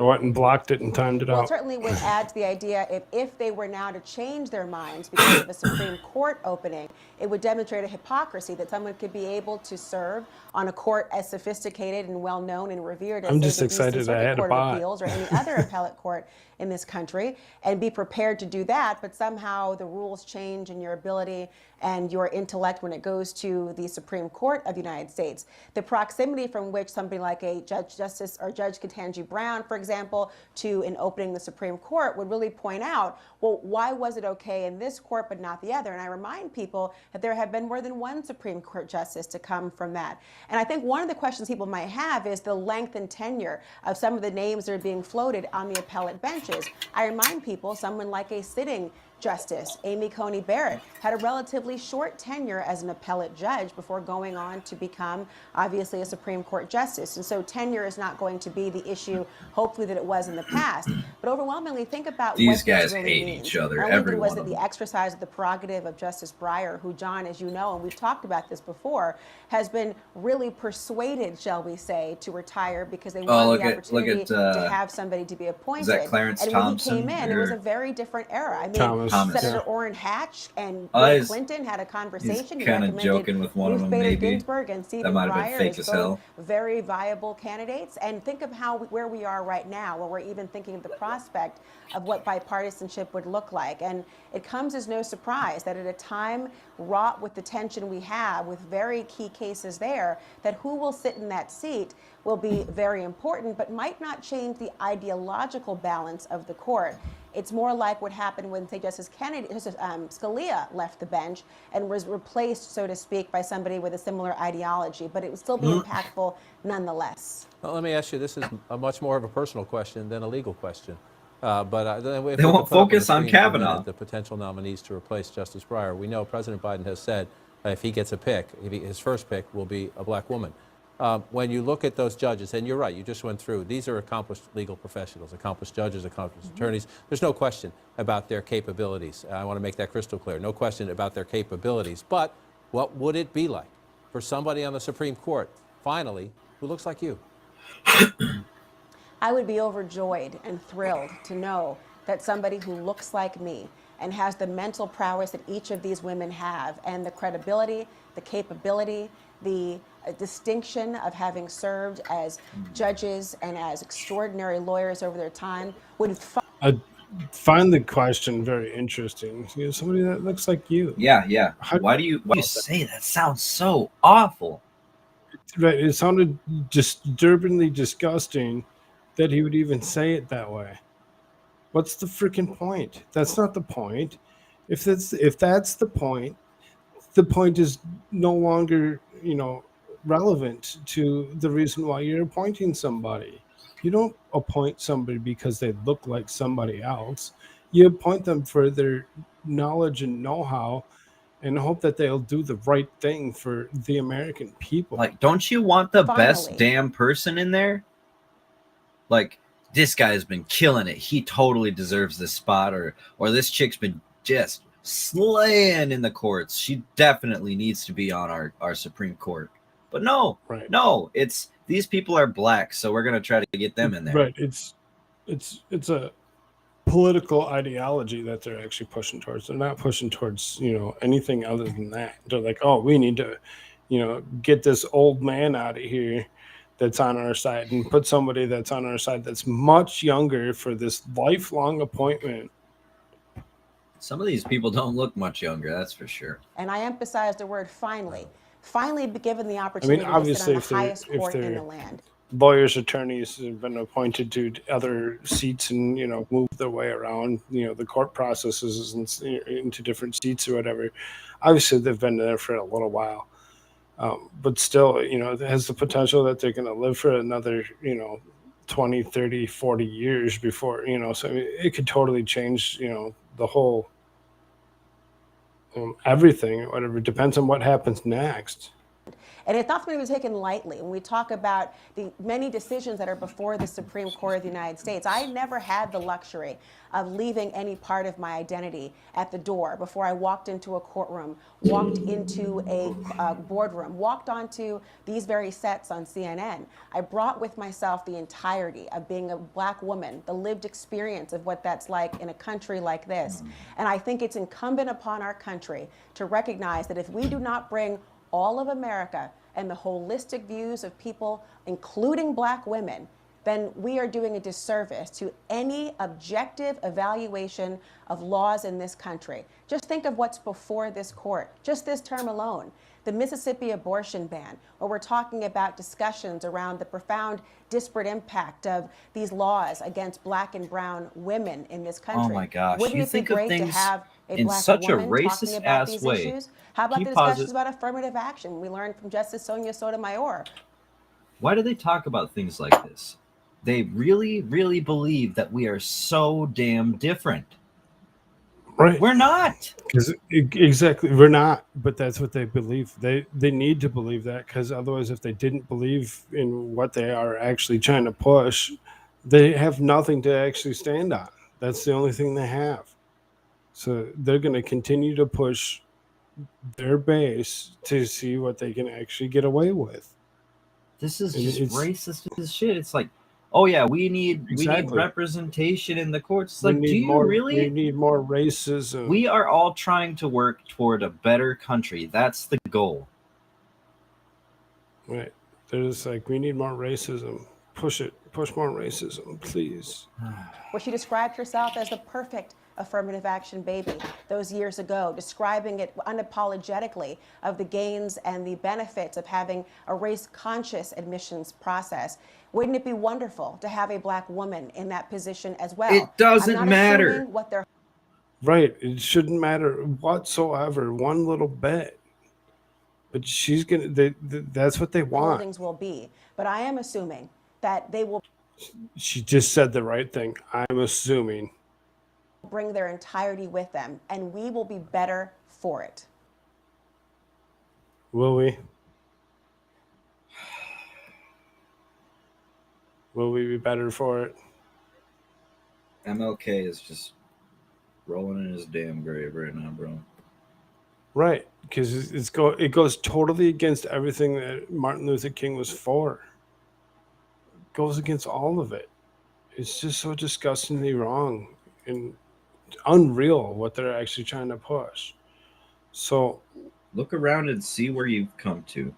I went and blocked it and timed it Well, out. it certainly would add to the idea if they were now to change their minds because of a Supreme Court opening, it would demonstrate a hypocrisy that someone could be able to serve on a court as sophisticated and well-known and revered as I'm just the excited DC I had a Court of bot. Appeals or any other appellate court in this country, and be prepared to do that, but somehow the rules change in your ability and your intellect when it goes to the Supreme Court of the United States. The proximity from which somebody like a Judge Kitanji Brown, for example, to an opening the Supreme Court would really point out, well, why was it okay in this court but not the other? And I remind people that there have been more than one Supreme Court justice to come from that. And I think one of the questions people might have is the length and tenure of some of the names that are being floated on the appellate benches. I remind people someone like a sitting Justice Amy Coney Barrett had a relatively short tenure as an appellate judge before going on to become, obviously, a Supreme Court justice. And so tenure is not going to be the issue, hopefully, that it was in the past. But overwhelmingly, think about these what guys this really hate means. each other. Not only Every was one it of the them. exercise of the prerogative of Justice Breyer, who, John, as you know, and we've talked about this before, has been really persuaded, shall we say, to retire because they wanted the opportunity to have somebody to be appointed. Is that Clarence and Thompson, when he came in, it was a very different era. I mean, Thomas. Senator Orrin Hatch and Bill Clinton had a conversation. He's kind of joking with one of them, Bader maybe. Ginsburg and Stephen That might have been Breyer fake as as hell. both very viable candidates. And think of where we are right now, where we're even thinking of the prospect of what bipartisanship would look like. And it comes as no surprise that at a time wrought with the tension we have, with very key cases there, that who will sit in that seat will be very important, but might not change the ideological balance of the court. It's more like what happened when, say, Justice Scalia left the bench and was replaced, so to speak, by somebody with a similar ideology, but it would still be impactful nonetheless. Well, let me ask you, this is a much more of a personal question than a legal question. But if They won't focus on Kavanaugh. The potential nominees to replace Justice Breyer. We know President Biden has said if he gets a pick, his first pick will be a black woman. when you look at those judges, and you're right, you just went through, these are accomplished legal professionals, accomplished judges, accomplished attorneys. There's no question about their capabilities. I want to make that crystal clear. No question about their capabilities. But what would it be like for somebody on the Supreme Court, finally, who looks like you? I would be overjoyed and thrilled to know that somebody who looks like me and has the mental prowess that each of these women have, and the credibility, the capability, the distinction of having served as judges and as extraordinary lawyers over their time, would I find the question very interesting. You know, somebody that looks like you. Yeah. How Why do you say that? Sounds so awful. Right, it sounded disturbingly disgusting that he would even say it that way. What's the freaking point? That's not the point. If that's the point is no longer, relevant to the reason why you're appointing somebody. You don't appoint somebody because they look like somebody else. You appoint them for their knowledge and know-how and hope that they'll do the right thing for the American people. Like, don't you want the best damn person in there? Like, this guy's been killing it. He totally deserves this spot, or this chick's been just slaying in the courts. She definitely needs to be on our Supreme Court. But no, it's these people are black, so we're gonna try to get them in there. Right. It's a political ideology that they're actually pushing towards. They're not pushing towards, anything other than that. They're like, oh, we need to, get this old man out of here that's on our side and put somebody that's on our side that's much younger for this lifelong appointment. Some of these people don't look much younger, that's for sure. And I emphasize the word finally be given the opportunity to sit on the highest court in the land. Lawyers, attorneys have been appointed to other seats and, move their way around, the court processes into different seats or whatever. Obviously, they've been there for a little while. But still, it has the potential that they're going to live for another, 20, 30, 40 years before, so it could totally change, the whole everything or whatever. It depends on what happens next. And it's not something to be taken lightly. When we talk about the many decisions that are before the Supreme Court of the United States, I never had the luxury of leaving any part of my identity at the door before I walked into a courtroom, walked into a boardroom, walked onto these very sets on CNN. I brought with myself the entirety of being a black woman, the lived experience of what that's like in a country like this. And I think it's incumbent upon our country to recognize that if we do not bring all of America and the holistic views of people, including black women, then we are doing a disservice to any objective evaluation of laws in this country. Just think of what's before this court, just this term alone. The Mississippi abortion ban, where we're talking about discussions around the profound disparate impact of these laws against black and brown women in this country. Oh my gosh, Wouldn't you it be think of great to things have a in black such a woman talking racist about ass these way. issues? How about Can the you pause discussions it? about affirmative action we learned from Justice Sonia Sotomayor? Why do they talk about things like this? They really, really believe that we are so damn different. Right. We're not. Exactly. We're not, but that's what they believe. They need to believe that, because otherwise, if they didn't believe in what they are actually trying to push, they have nothing to actually stand on. That's the only thing they have. So they're going to continue to push their base to see what they can actually get away with. This is just racist as shit. It's like, oh yeah, we need representation in the courts. It's like, do you really? We need more racism. We are all trying to work toward a better country. That's the goal. Right. They're just like, we need more racism. Push it. Push more racism, please. Where she described herself as the perfect affirmative action baby those years ago, describing it unapologetically of the gains and the benefits of having a race-conscious admissions process. Wouldn't it be wonderful to have a black woman in that position as well? It doesn't matter. What they're Right. It shouldn't matter whatsoever, one little bit. But she's going to, that's what they want. holdings will be. But I am assuming that they will She just said the right thing. I'm assuming. bring their entirety with them, and we will be better for it. Will we? Will we be better for it? MLK is just rolling in his damn grave right now, bro. Right, because it goes totally against everything that Martin Luther King was for. It goes against all of it. It's just so disgustingly wrong and unreal what they're actually trying to push. So look around and see where you've come to.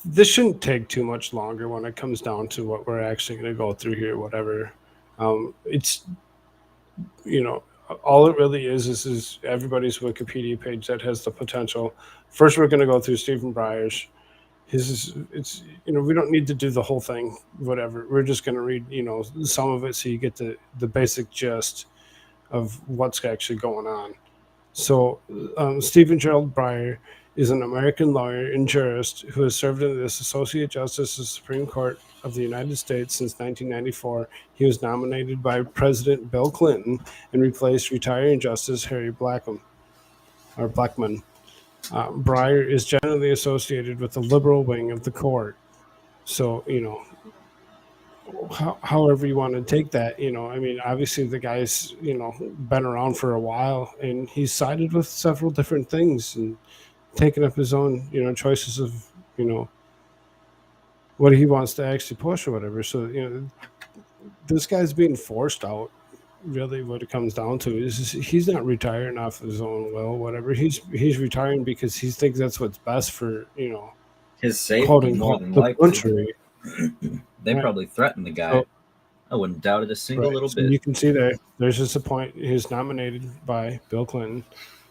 This shouldn't take too much longer when it comes down to what we're actually going to go through here. Whatever, it's all it really is everybody's Wikipedia page that has the potential. First, we're going to go through Stephen Breyer's. It's we don't need to do the whole thing. Whatever, we're just going to read some of it so you get the basic gist of what's actually going on. So, Stephen Gerald Breyer is an American lawyer and jurist who has served as Associate Justice of the Supreme Court of the United States since 1994. He was nominated by President Bill Clinton and replaced retiring Justice Harry Blackmun. Breyer is generally associated with the liberal wing of the court. So, however you want to take that, obviously the guy's, been around for a while and he's sided with several different things and taken up his own, choices of, what he wants to actually push or whatever. So, this guy's being forced out. Really, what it comes down to is he's not retiring off his own will, whatever. He's retiring because he thinks that's what's best for, his safety more than likely. Country. They probably threatened the guy. I wouldn't doubt it a single little bit. You can see there's just a point. He's nominated by Bill Clinton,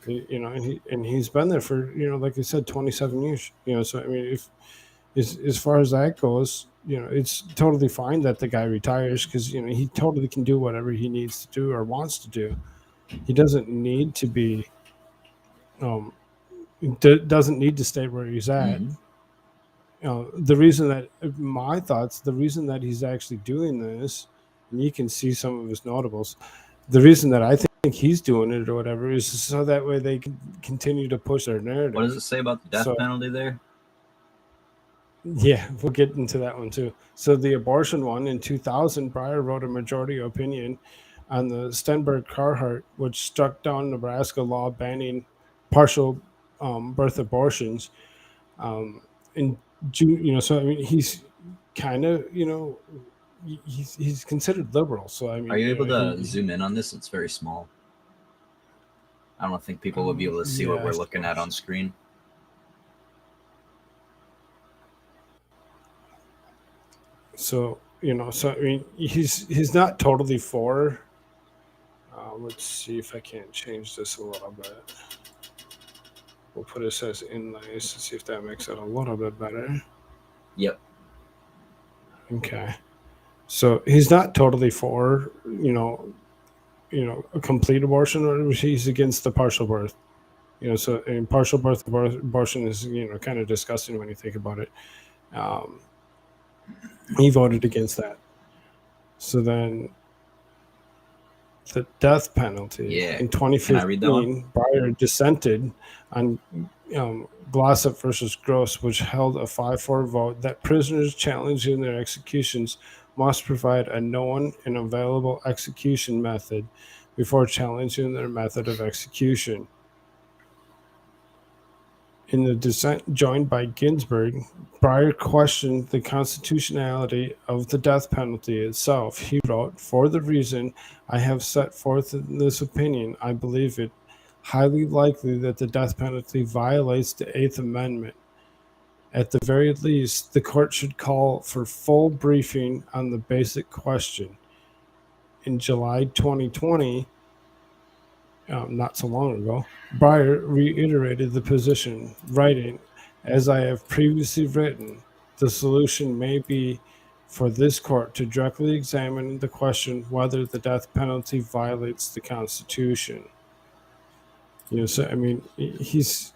and he's been there for like I said, 27 years. So I mean, if as far as that goes, it's totally fine that the guy retires because he totally can do whatever he needs to do or wants to do. He doesn't need to be. Doesn't need to stay where he's at. The reason that he's actually doing this, and you can see some of his notables, the reason that I think he's doing it or whatever is so that way they can continue to push their narrative. What does it say about the death penalty there? Yeah, we'll get into that one too. So the abortion one in 2000, Breyer wrote a majority opinion on the Stenberg-Carhart, which struck down Nebraska law banning partial birth abortions. In June, so I mean, he's kind of, he's considered liberal. So I mean, are you able to zoom in on this? It's very small. I don't think people will be able to see what we're looking at on screen. So so I mean, he's not totally for. Let's see if I can't change this a little bit. We'll put it as inlays to see if that makes it a little bit better. Yep. Okay. So he's not totally for, a complete abortion, or he's against the partial birth. So partial birth abortion is, kind of disgusting when you think about it. He voted against that. So then the death penalty in 2015, Breyer dissented on Glossop versus Gross, which held a 5-4 vote that prisoners challenging their executions must provide a known and available execution method before challenging their method of execution. In the dissent joined by Ginsburg, Breyer questioned the constitutionality of the death penalty itself. He wrote, "For the reason I have set forth in this opinion, I believe it highly likely that the death penalty violates the Eighth Amendment. At the very least, the court should call for full briefing on the basic question." In July 2020, not so long ago, Breyer reiterated the position, writing, "As I have previously written, the solution may be for this court to directly examine the question whether the death penalty violates the Constitution." So I mean, he's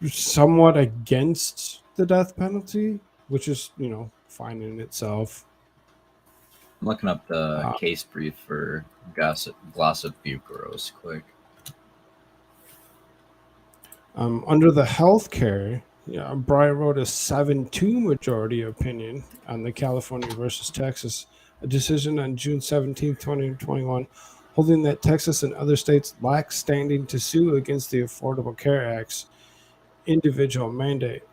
somewhat against the death penalty, which is fine in itself. I'm looking up the case brief for Glossop v. Gross quick. Under the health care Yeah, Breyer wrote a 7-2 majority opinion on the California versus Texas, a decision on June 17, 2021, holding that Texas and other states lack standing to sue against the Affordable Care Act's individual mandate.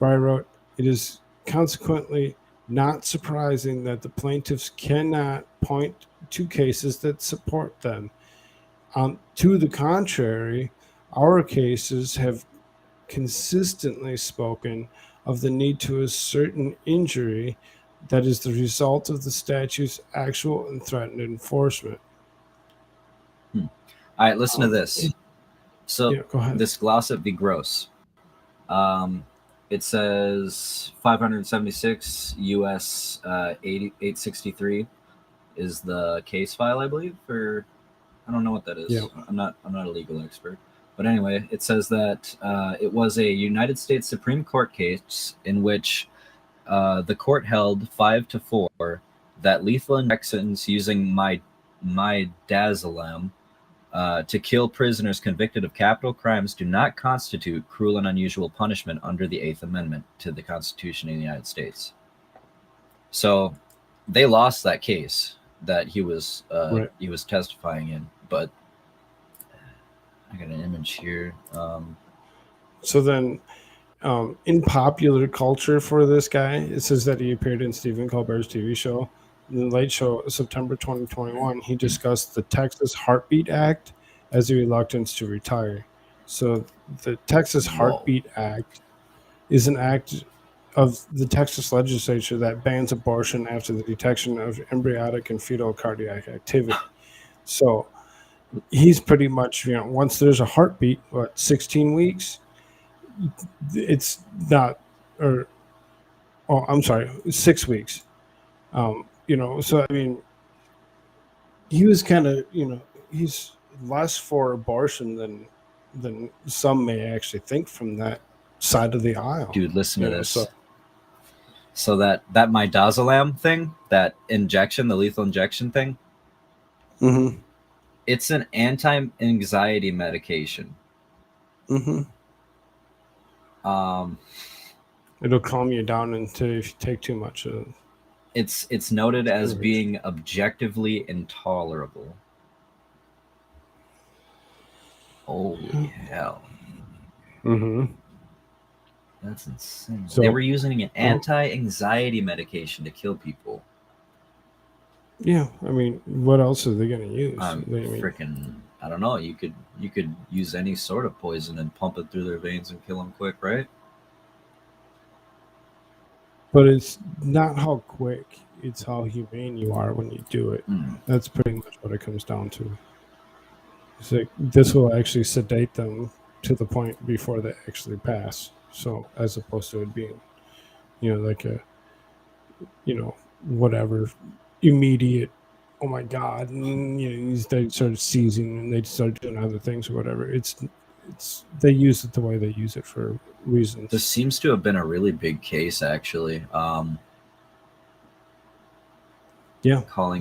Breyer wrote, "It is consequently not surprising that the plaintiffs cannot point to cases that support them. To the contrary, our cases have consistently spoken of the need to assert an injury that is the result of the statute's actual and threatened enforcement." All right, listen to this. So Yeah, go ahead. this Glossop v. Gross. It says 576 U.S. 863 is the case file, I believe. For I don't know what that is. Yeah. I'm not a legal expert. But anyway, it says that it was a United States Supreme Court case in which the court held 5-4 that lethal injections using midazolam to kill prisoners convicted of capital crimes do not constitute cruel and unusual punishment under the Eighth Amendment to the Constitution of the United States. So they lost that case that he was testifying in, but I got an image here. So then, in popular culture for this guy, it says that he appeared in Stephen Colbert's TV show, The Late Show, September 2021. He discussed the Texas Heartbeat Act as a reluctance to retire. So the Texas Heartbeat Act is an act of the Texas legislature that bans abortion after the detection of embryonic and fetal cardiac activity. So he's pretty much, once there's a heartbeat, 16 weeks, it's not, I'm sorry, 6 weeks. So I mean, he was kind of, he's less for abortion than some may actually think from that side of the aisle. Dude, listen to this. So that midazolam thing, that injection, the lethal injection thing, it's an anti-anxiety medication. It'll calm you down until if you take too much of it. It's noted as being objectively intolerable. Holy hell. That's insane. So- they were using an anti-anxiety medication to kill people. Yeah, I mean, what else are they going to use? Freaking, I don't know. You could use any sort of poison and pump it through their veins and kill them quick, right? But it's not how quick, it's how humane you are when you do it. That's pretty much what it comes down to. It's like, this will actually sedate them to the point before they actually pass. So as opposed to it being, like a, whatever, immediate, oh my God, and, they start seizing and they start doing other things or whatever. It's they use it the way they use it for reasons. This seems to have been a really big case, actually. Calling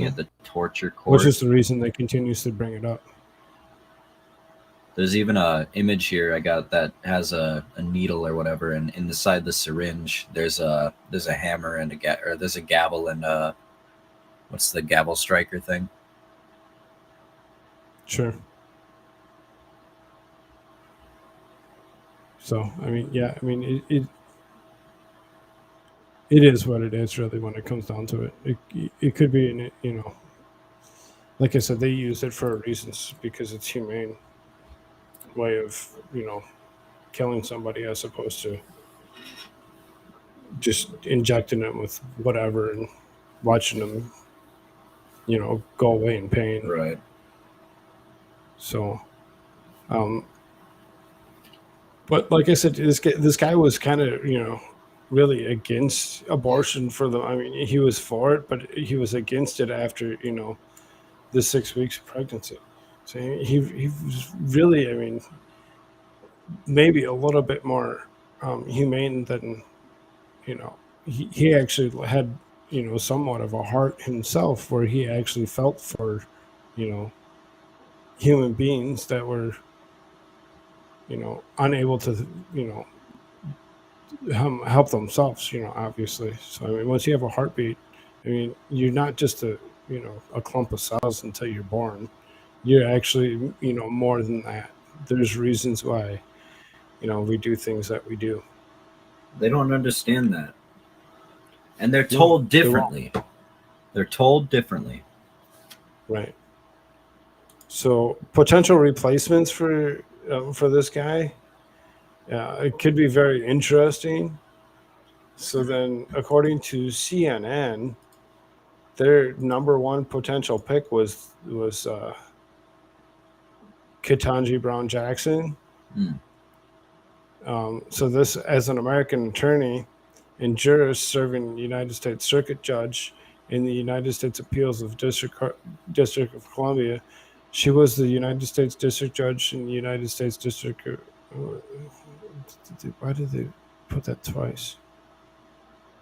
it the torture court. Which is the reason they continuously bring it up. There's even a image here I got that has a needle or whatever, and inside the syringe there's a hammer and there's a gavel and what's the gavel striker thing? Sure. So I mean, it is what it is, really, when it comes down to it. It could be, like I said, they use it for reasons because it's humane way of, killing somebody as opposed to just injecting them with whatever and watching them, go away in pain. Right. So, but like I said, this guy was kind of, really against abortion he was for it, but he was against it after, the 6 weeks of pregnancy. So he was really, maybe a little bit more humane than, he actually had, somewhat of a heart himself where he actually felt for, human beings that were, unable to, help themselves, obviously. So I mean, once you have a heartbeat, I mean, you're not just a clump of cells until you're born. You're actually, more than that. There's reasons why, we do things that we do. They don't understand that. And they're told differently. They're told differently. Right. So potential replacements for this guy, it could be very interesting. So then, according to CNN, their number one potential pick was Kitanji Brown Jackson. So this, as an American attorney and jurist serving United States Circuit Judge in the United States Appeals of District of Columbia, she was the United States District Judge in the United States District. Why did they put that twice?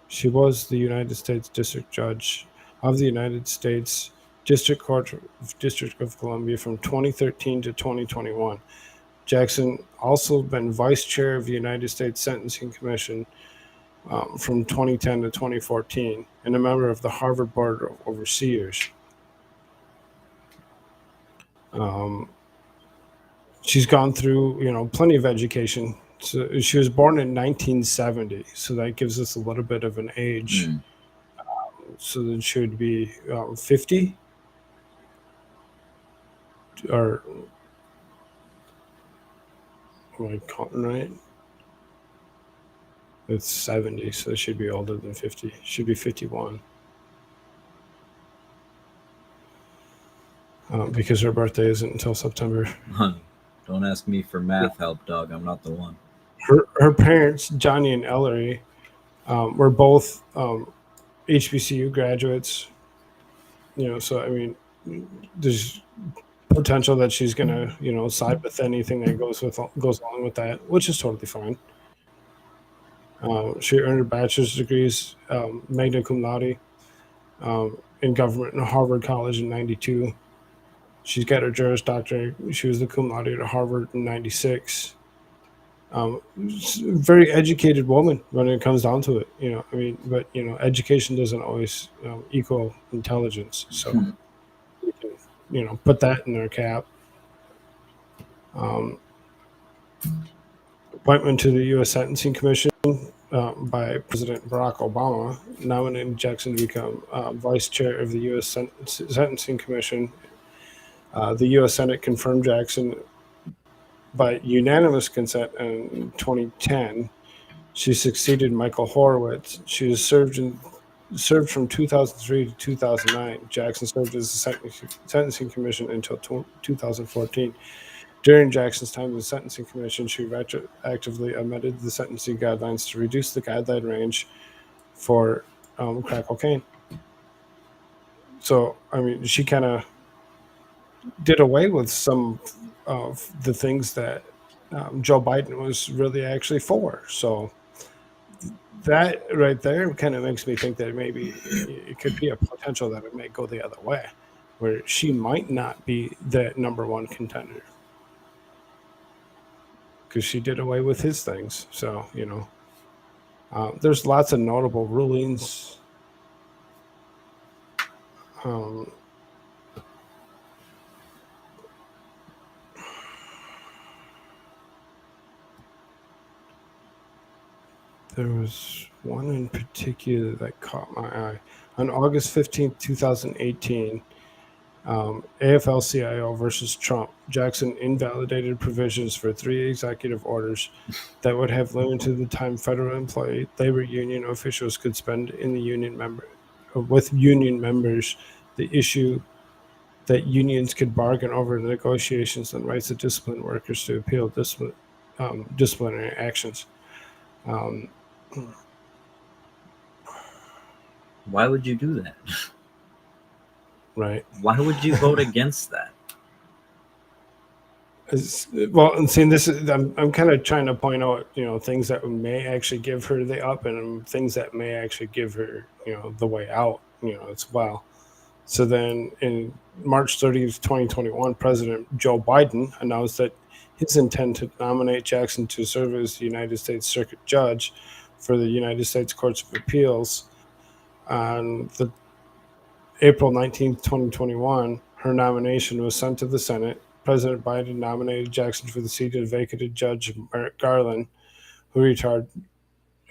She was the United States District Judge of the United States District Court of District of Columbia from 2013 to 2021. Jackson also been Vice Chair of the United States Sentencing Commission from 2010 to 2014, and a member of the Harvard Board of Overseers. She's gone through, plenty of education. So she was born in 1970, so that gives us a little bit of an age. So then she would be 50, or am I counting right? It's 70, so she'd be older than 50. She'd be 51. Because her birthday isn't until September. Don't ask me for math help, dog. I'm not the one. Her parents, Johnny and Ellery, were both HBCU graduates. So I mean, there's potential that she's gonna, side with anything that goes along with that, which is totally fine. She earned her bachelor's degrees, magna cum laude, in government in Harvard College in '92. She's got her Juris Doctorate. She was the cum laude at Harvard in '96. Very educated woman when it comes down to it, but education doesn't always equal intelligence. So you can, put that in their cap. Appointment to the U.S. Sentencing Commission by President Barack Obama nominated Jackson to become Vice Chair of the U.S. Sentencing Commission. The U.S. Senate confirmed Jackson by unanimous consent in 2010. She succeeded Michael Horowitz. She was served from 2003 to 2009. Jackson served as the Sentencing Commission until 2014. During Jackson's time in the Sentencing Commission, she retroactively amended the sentencing guidelines to reduce the guideline range for crack cocaine. So, I mean, she kind of did away with some of the things that Joe Biden was really actually for. So that right there kind of makes me think that maybe it could be a potential that it may go the other way, where she might not be the number one contender because she did away with his things. So, there's lots of notable rulings. There was one in particular that caught my eye. On August 15th, 2018, AFL-CIO versus Trump, Jackson invalidated provisions for 3 executive orders that would have limited the time federal employee labor union officials could spend in the with union members. The issue that unions could bargain over negotiations and rights of disciplined workers to appeal disciplinary actions. Why would you do that? Right. Why would you vote against that? Well, and seeing this, I'm kind of trying to point out, things that may actually give her the up and things that may actually give her, the way out, as well. So then in March 30th, 2021, President Joe Biden announced that his intent to nominate Jackson to serve as the United States Circuit Judge for the United States Courts of Appeals on the April 19th, 2021. Her nomination was sent to the Senate. President Biden nominated Jackson for the seat of vacated Judge Merrick Garland, who retired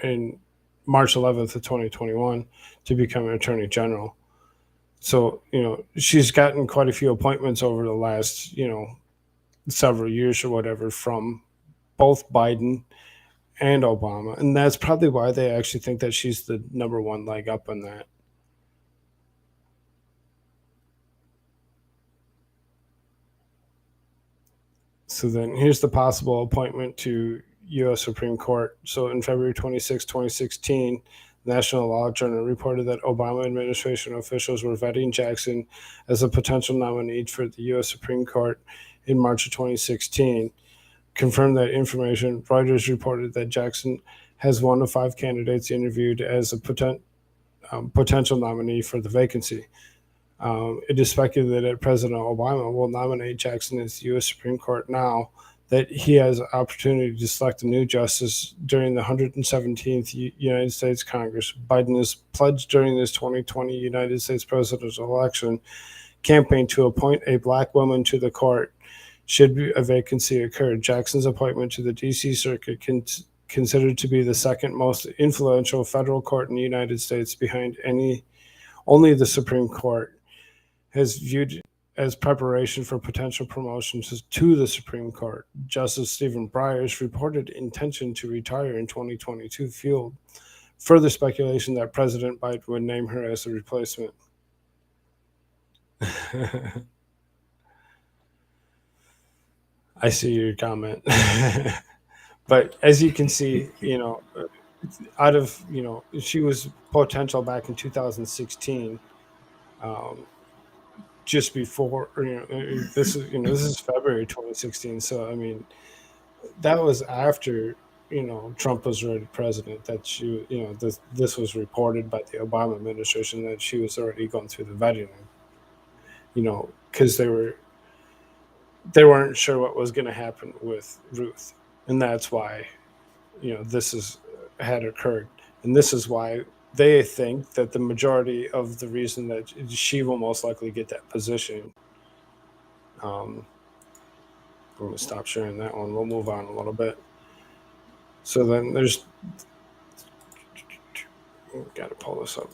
in March 11th of 2021 to become an Attorney General. So, she's gotten quite a few appointments over the last, several years or whatever from both Biden and Obama. And that's probably why they actually think that she's the number one leg up on that. So then here's the possible appointment to U.S. Supreme Court. So in February 26, 2016, National Law Journal reported that Obama administration officials were vetting Jackson as a potential nominee for the U.S. Supreme Court in March of 2016. Confirmed that information, Reuters reported that Jackson has one of 5 candidates interviewed as a potential nominee for the vacancy. It is speculated that President Obama will nominate Jackson as the U.S. Supreme Court now that he has an opportunity to select a new justice during the 117th United States Congress. Biden has pledged during this 2020 United States presidential election campaign to appoint a black woman to the court should a vacancy occur. Jackson's appointment to the D.C. Circuit considered to be the second most influential federal court in the United States behind only the Supreme Court, has viewed as preparation for potential promotions to the Supreme Court. Justice Stephen Breyer's reported intention to retire in 2022 fueled further speculation that President Biden would name her as a replacement. I see your comment. But as you can see, out of, she was potential back in 2016. Just before, this is February 2016. So, I mean, that was after, Trump was already president, that she, this was reported by the Obama administration that she was already going through the vetting, because they weren't sure what was going to happen with Ruth. And that's why, this had occurred. And this is why they think that the majority of the reason that she will most likely get that position. I'm going to stop sharing that one. We'll move on a little bit. So then there's, got to pull this up.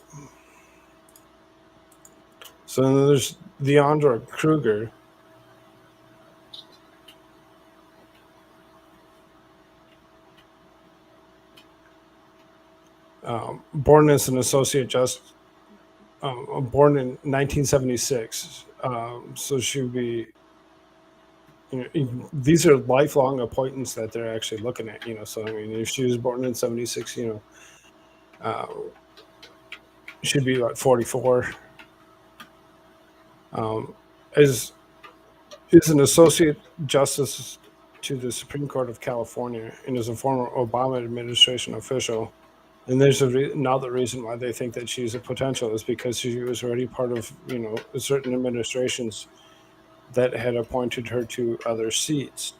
So then there's Deandra Krueger. Born as an associate justice, born in 1976. So she would be, these are lifelong appointments that they're actually looking at, So, I mean, if she was born in 76, she'd be like 44. Is an associate justice to the Supreme Court of California and is a former Obama administration official. And there's another reason why they think that she's a potential is because she was already part of, certain administrations that had appointed her to other seats.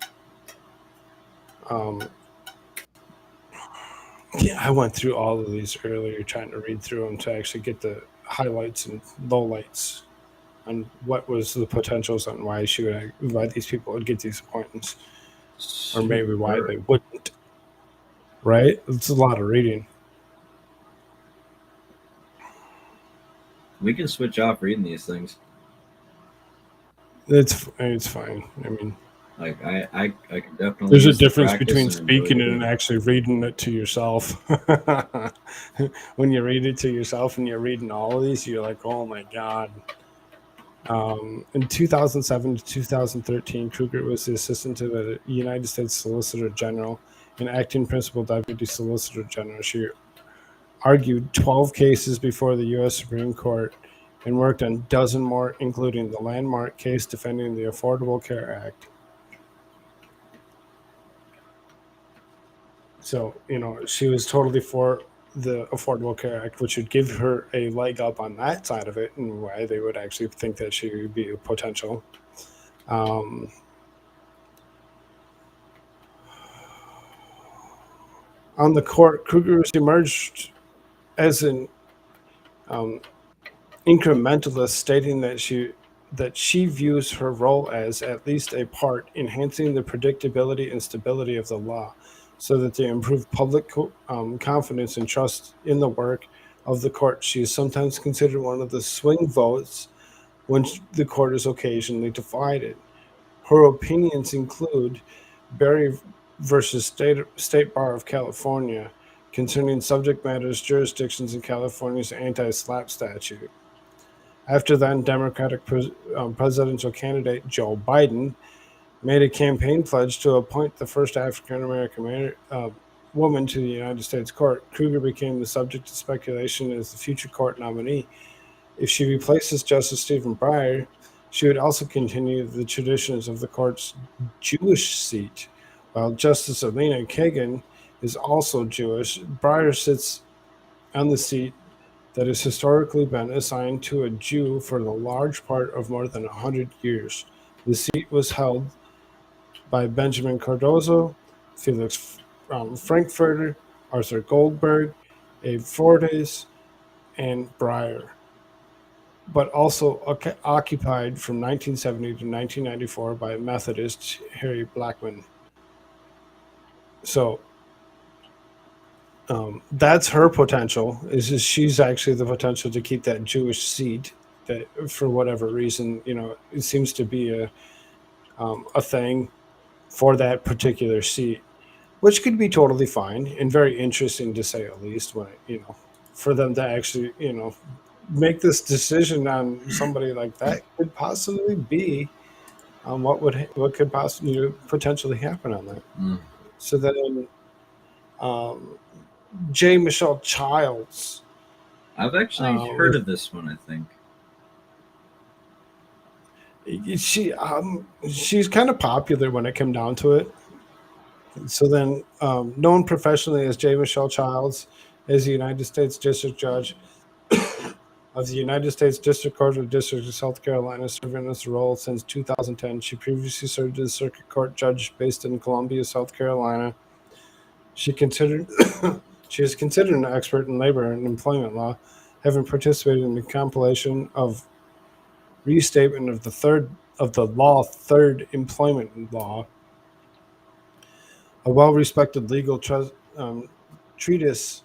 I went through all of these earlier, trying to read through them to actually get the highlights and lowlights on what was the potentials and why these people would get these appointments, or maybe why they wouldn't. Right? It's a lot of reading. We can switch off reading these things. It's fine. I mean, like I can definitely. There's a difference between speaking it and actually reading it to yourself. When you read it to yourself and you're reading all of these, you're like, oh my god. In 2007 to 2013, Krueger was the assistant to the United States Solicitor General and acting principal deputy Solicitor General. She argued 12 cases before the U.S. Supreme Court and worked on a dozen more, including the landmark case defending the Affordable Care Act. So, she was totally for the Affordable Care Act, which would give her a leg up on that side of it, and why they would actually think that she would be a potential. On the court, Krueger has emerged as an incrementalist, stating that she views her role as at least a part enhancing the predictability and stability of the law, so that they improve public confidence and trust in the work of the court. She is sometimes considered one of the swing votes when the court is occasionally divided. Her opinions include Breyer versus State Bar of California concerning subject matters jurisdictions in California's anti-SLAPP statute. After then, Democratic presidential candidate Joe Biden made a campaign pledge to appoint the first African-American woman to the United States court. Krueger became the subject of speculation as the future court nominee. If she replaces Justice Stephen Breyer, she would also continue the traditions of the court's Jewish seat. While Justice Elena Kagan is also Jewish, Breyer sits on the seat that has historically been assigned to a Jew for the large part of more than 100 years. The seat was held by Benjamin Cardozo, Felix Frankfurter, Arthur Goldberg, Abe Fortes, and Breyer, but also occupied from 1970 to 1994 by Methodist Harry Blackmun. So that's her potential. Is she's actually the potential to keep that Jewish seat. That for whatever reason, it seems to be a thing for that particular seat, which could be totally fine and very interesting to say at least. When for them to actually make this decision on somebody like that could possibly be what could possibly potentially happen on that. So then J. Michelle Childs. I've actually heard of this one, I think. She's kind of popular when it came down to it. So then, known professionally as J. Michelle Childs, is the United States District Judge of the United States District Court of the District of South Carolina, serving in this role since 2010. She previously served as Circuit Court Judge based in Columbia, South Carolina. She is considered an expert in labor and employment law, having participated in the compilation of restatement of the third employment law, a well-respected legal treatise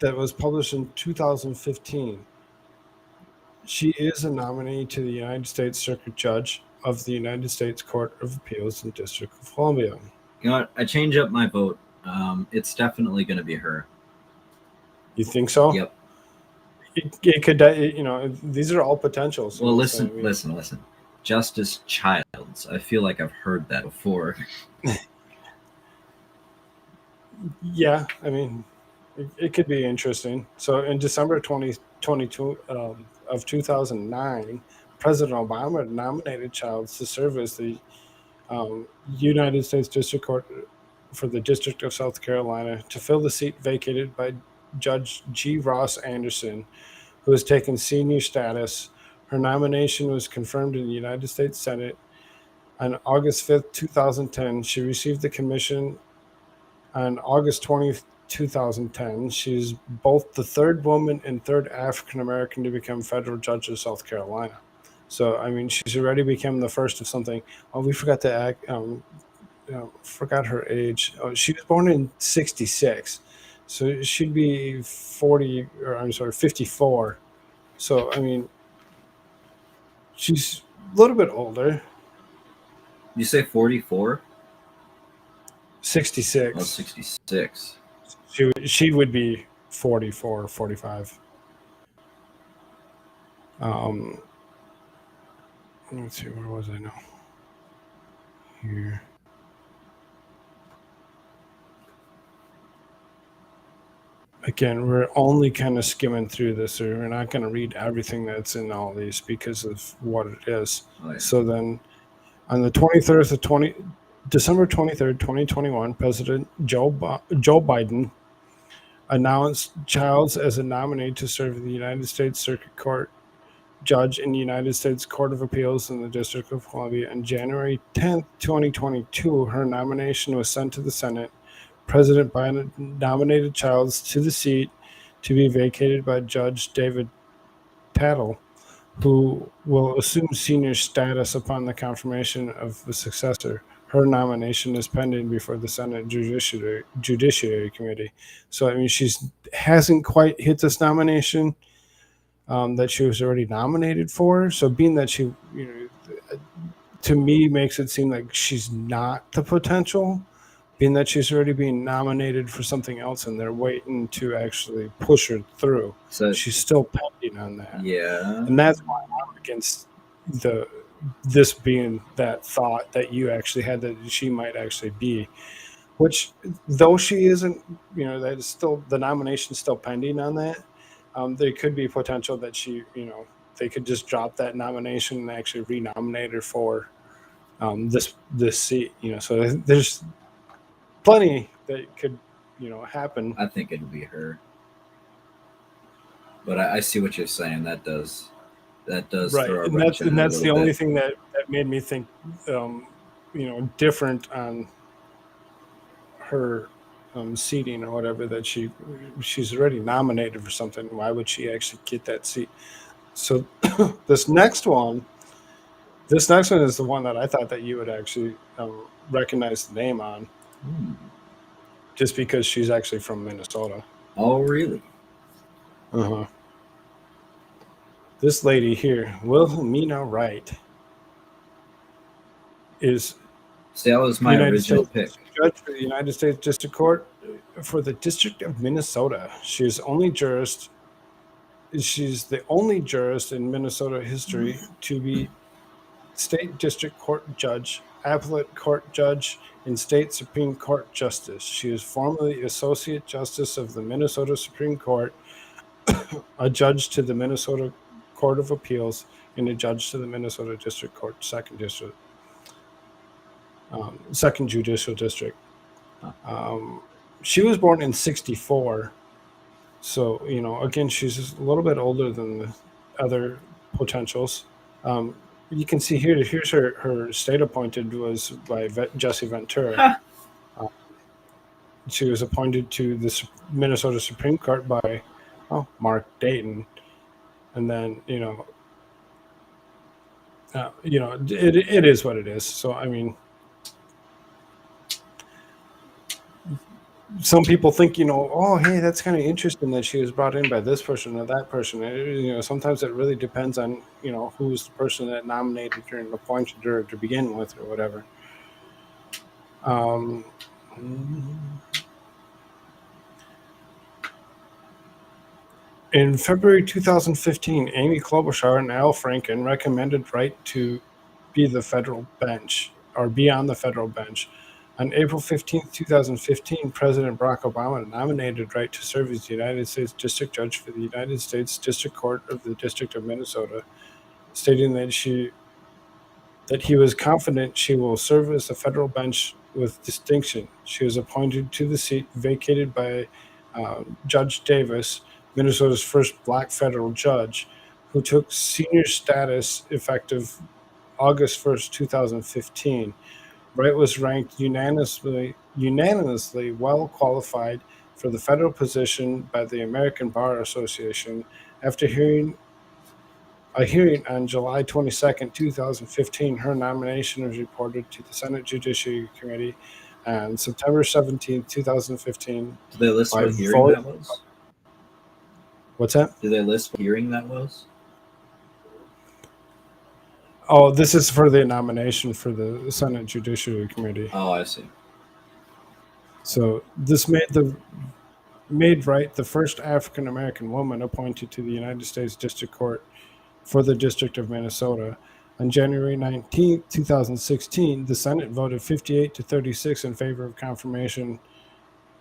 that was published in 2015. She is a nominee to the United States Circuit Judge of the United States Court of Appeals in District of Columbia. You know what? I change up my vote. It's definitely going to be her. You think so? Yep. It could, these are all potentials. Well, listen. Justice Childs. I feel like I've heard that before. Yeah, I mean, it could be interesting. So in December 2022 of 2009, President Obama nominated Childs to serve as the United States District Court for the District of South Carolina to fill the seat vacated by Judge G. Ross Anderson, who has taken senior status. Her nomination was confirmed in the United States Senate on August 5th, 2010. She received the commission on August 20th, 2010. She's both the third woman and third African-American to become federal judge of South Carolina. So, I mean, she's already become the first of something. Oh, we forgot to forgot her age. Oh, she was born in 66. So she'd be 54. So, I mean, she's a little bit older. You say 44? 66. Oh, 66. She would be 44 or 45. Let's see, where was I now? Here. Again, we're only kind of skimming through this, so we're not going to read everything that's in all these because of what it is. Oh, yeah. So then, on the December 23rd, 2021, President Joe Biden announced Childs as a nominee to serve in the United States Circuit Court Judge in the United States Court of Appeals in the District of Columbia. On January 10th, 2022, her nomination was sent to the Senate. President Biden nominated Childs to the seat to be vacated by Judge David Paddle, who will assume senior status upon the confirmation of the successor. Her nomination is pending before the Senate Judiciary Committee. So, I mean, hasn't quite hit this nomination that she was already nominated for. So, being that she, to me, makes it seem like she's not the potential, being that she's already being nominated for something else and they're waiting to actually push her through. So she's still pending on that. Yeah. And that's why I'm against this being that thought that you actually had that she might actually be, which though she isn't, that is still, the nomination's still pending on that. There could be potential that she, they could just drop that nomination and actually renominate her for this seat, so there's plenty that could, happen. I think it'll be her. But I see what you're saying. That does Right, throw a and wrench in it a that's the little only bit. thing that made me think, different on her seating or whatever, that she's already nominated for something. Why would she actually get that seat? So this next one is the one that I thought that you would actually recognize the name on, just because she's actually from Minnesota. Oh, really? Uh-huh. This lady here, Wilhelmina Wright, is See, that was my United original States pick. Judge for the United States District Court for the District of Minnesota. She's the only jurist in Minnesota history to be State District Court Judge, Appellate Court Judge, and State Supreme Court Justice. She is formerly Associate Justice of the Minnesota Supreme Court, a judge to the Minnesota Court of Appeals, and a judge to the Minnesota District Court, Second Judicial District. She was born in '64, so again, she's a little bit older than the other potentials. You can see here. Here's her state appointed was by Jesse Ventura. She was appointed to the Minnesota Supreme Court by Mark Dayton, and then it is what it is. So I mean, some people think, oh, hey, that's kind of interesting that she was brought in by this person or that person. Sometimes it really depends on, who's the person that nominated her and appointed her to begin with or whatever. In February 2015, Amy Klobuchar and Al Franken recommended Wright to be on the federal bench. On April 15, 2015, President Barack Obama nominated Wright to serve as the United States District Judge for the United States District Court of the District of Minnesota, stating that he was confident she will serve as the federal bench with distinction. She was appointed to the seat vacated by Judge Davis, Minnesota's first black federal judge, who took senior status effective August 1st, 2015. Wright was ranked unanimously well qualified for the federal position by the American Bar Association after a hearing on July 22nd, 2015. Her nomination was reported to the Senate Judiciary Committee on September 17th, 2015. Did they list what hearing that was? What's that? Did they list what hearing that was? Oh, this is for the nomination for the Senate Judiciary Committee. Oh, I see. So this made Wright the first African American woman appointed to the United States District Court for the District of Minnesota. On January 19, 2016, the Senate voted 58-36 in favor of confirmation,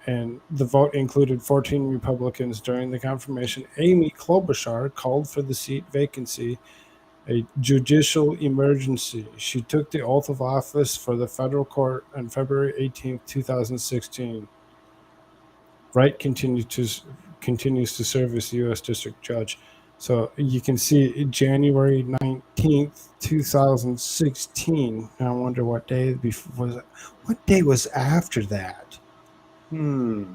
and the vote included 14 Republicans. During the confirmation, Amy Klobuchar called for the seat vacancy a judicial emergency. She took the oath of office for the federal court on February 18, 2016. Wright continues to serve as the U.S. District Judge. So you can see January 19th, 2016. I wonder what day was after that. Do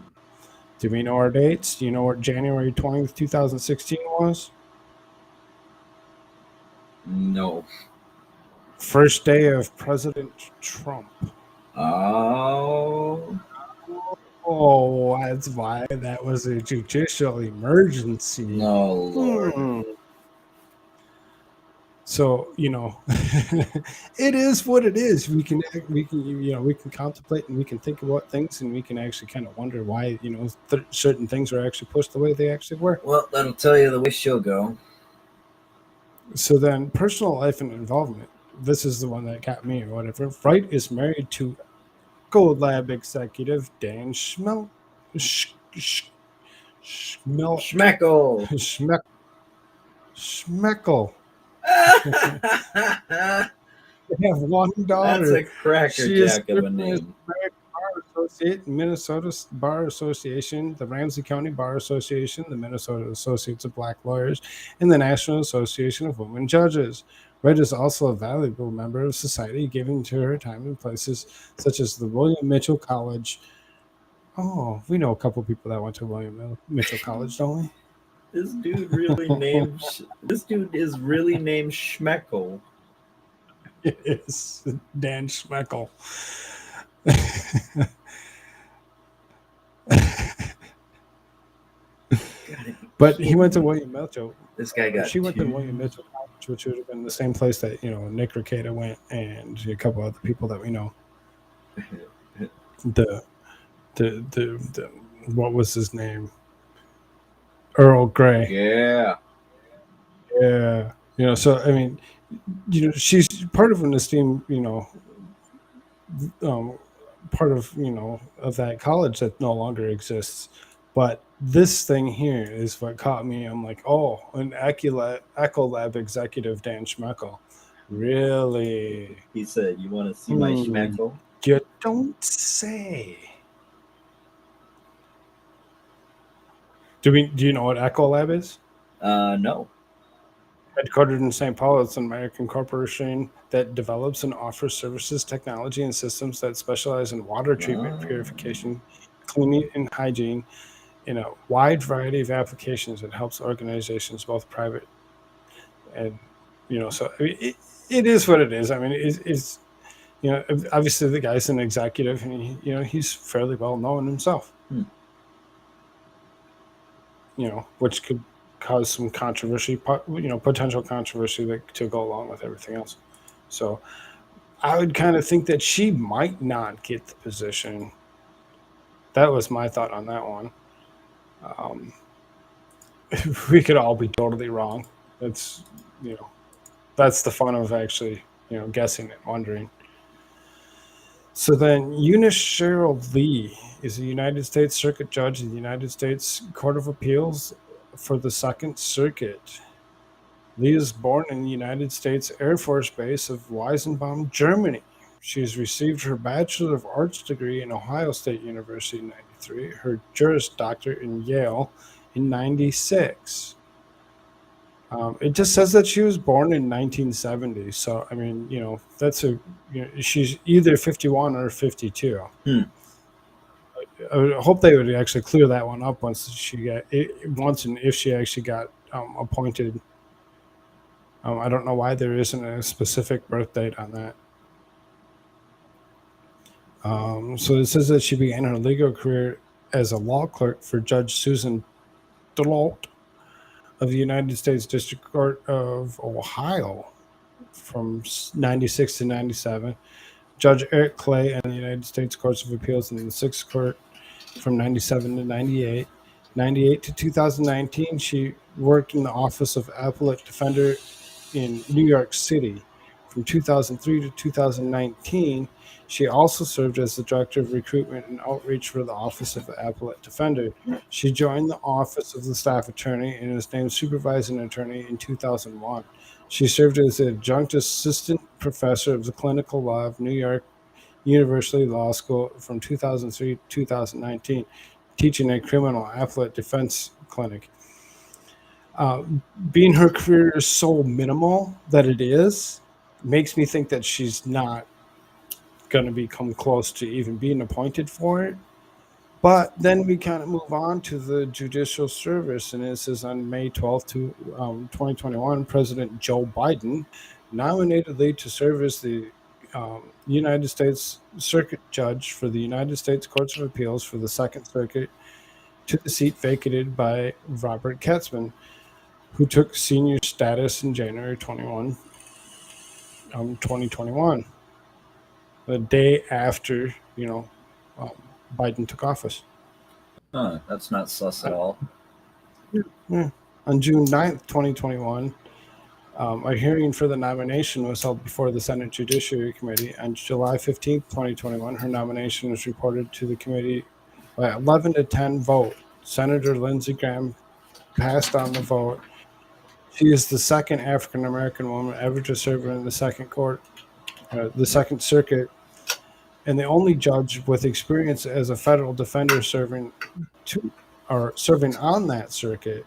we know our dates? Do you know what January 20th, 2016 was? No. First day of President Trump. Oh. Oh, that's why that was a judicial emergency. No, Lord. So, it is what it is. We can contemplate and we can think about things and we can actually kind of wonder why, certain things are actually pushed the way they actually were. Well, that'll tell you the way she'll go. So then personal life and involvement. This is the one that got me or whatever. Wright is married to Gold Lab executive Dan Schmeckle. Schmeckle. They have one daughter. That's a crackerjack of a name. Bar Associate, Minnesota Bar Association, the Ramsey County Bar Association, the Minnesota Associates of Black Lawyers, and the National Association of Women Judges. Red is also a valuable member of society, giving to her time in places such as the William Mitchell College. Oh, we know a couple people that went to William Mitchell College, don't we? This dude is really named Schmeckle. It is Dan Schmeckle. But he went to William Mitchell. This guy got. She went to William Mitchell College, which would have been the same place that Nick Rekieta went, and a couple other people that we know. The what was his name? Earl Grey. Yeah. So I mean, she's part of an esteemed, part of of that college that no longer exists. But this thing here is what caught me. I'm like, oh, an Ecolab executive, Dan Schmeckle. Really? He said, "You want to see my Schmeckle?" You don't say. Do you know what Ecolab is? No. Headquartered in St. Paul, it's an American corporation that develops and offers services, technology, and systems that specialize in water treatment, purification, cleaning, and hygiene in a wide variety of applications. It helps organizations, both private and, so I mean, it is what it is. I mean, it's obviously the guy's an executive and he's fairly well known himself, which could cause some controversy, potential controversy to go along with everything else. So I would kind of think that she might not get the position. That was my thought on that one. We could all be totally wrong. That's the fun of actually guessing and wondering. So then Eunice Cheryl Lee is a United States Circuit Judge in the United States Court of Appeals for the Second Circuit. Lee is born in the United States Air Force Base of Weisenbaum, Germany. She has received her Bachelor of Arts degree in Ohio State University in 1993, her Juris Doctor in Yale in 1996. It just says that she was born in 1970. So, I mean, that's she's either 51 or 52. I would hope they would actually clear that one up once and if she actually got appointed. I don't know why there isn't a specific birth date on that. So it says that she began her legal career as a law clerk for Judge Susan Delotte of the United States District Court of Ohio from 96 to 97. Judge Eric Clay in the United States Courts of Appeals in the Sixth Court from 97 to 98. 98 to 2019, she worked in the Office of Appellate Defender in New York City. From 2003 to 2019, she also served as the Director of Recruitment and Outreach for the Office of the Appellate Defender. She joined the Office of the Staff Attorney and was named Supervising Attorney in 2001. She served as an Adjunct Assistant Professor of the Clinical Law of New York University Law School from 2003 to 2019, teaching a criminal appellate defense clinic. Being her career is so minimal that it is, makes me think that she's not going to become close to even being appointed for it. But then we kind of move on to the Judicial Service, and it says on May 12th, 2021, President Joe Biden nominated Lee to serve as the United States Circuit Judge for the United States Courts of Appeals for the Second Circuit to the seat vacated by Robert Katzman, who took senior status in January 2021, the day after, Biden took office. Huh, that's not sus at all. Yeah. On June 9th, 2021, a hearing for the nomination was held before the Senate Judiciary Committee. On July 15th, 2021, her nomination was reported to the committee by 11-10 vote. Senator Lindsey Graham passed on the vote. She is the second African-American woman ever to serve in the Second Circuit, and the only judge with experience as a federal defender serving on that circuit.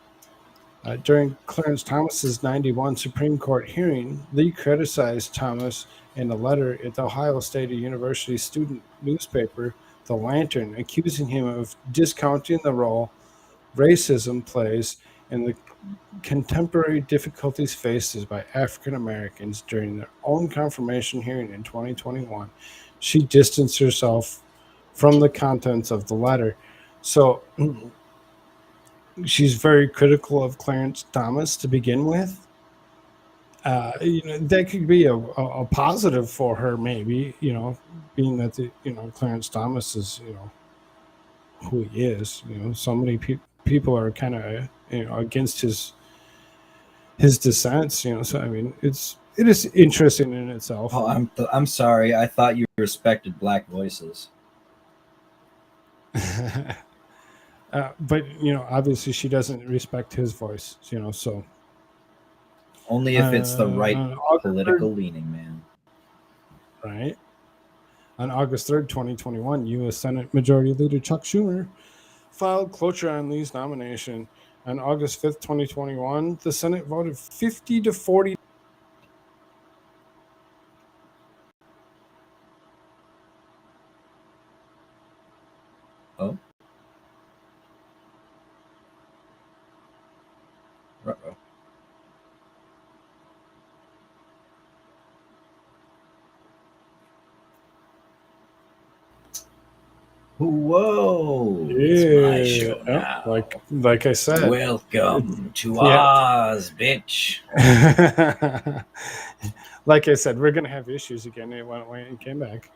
During Clarence Thomas's 91 Supreme Court hearing, Lee criticized Thomas in a letter at the Ohio State University student newspaper, The Lantern, accusing him of discounting the role racism plays in the contemporary difficulties faced by African Americans during their own confirmation hearing in 2021. She distanced herself from the contents of the letter. So she's very critical of Clarence Thomas to begin with. That could be a positive for her, maybe, being that Clarence Thomas is, who he is. So many people are kind of against his dissents. So I mean, it is interesting in itself. Oh, I'm sorry. I thought you respected black voices. But obviously she doesn't respect his voice. So only if it's the right political leaning, man. Right. On August 3rd, 2021, U.S. Senate Majority Leader Chuck Schumer filed cloture on Lee's nomination. On August 5th, 2021, the Senate voted 50-40. Oh. Uh-oh. Whoa! Yeah, It's my show now. Like I said. Welcome to Oz, bitch. Like I said, we're gonna have issues again. It went away and came back.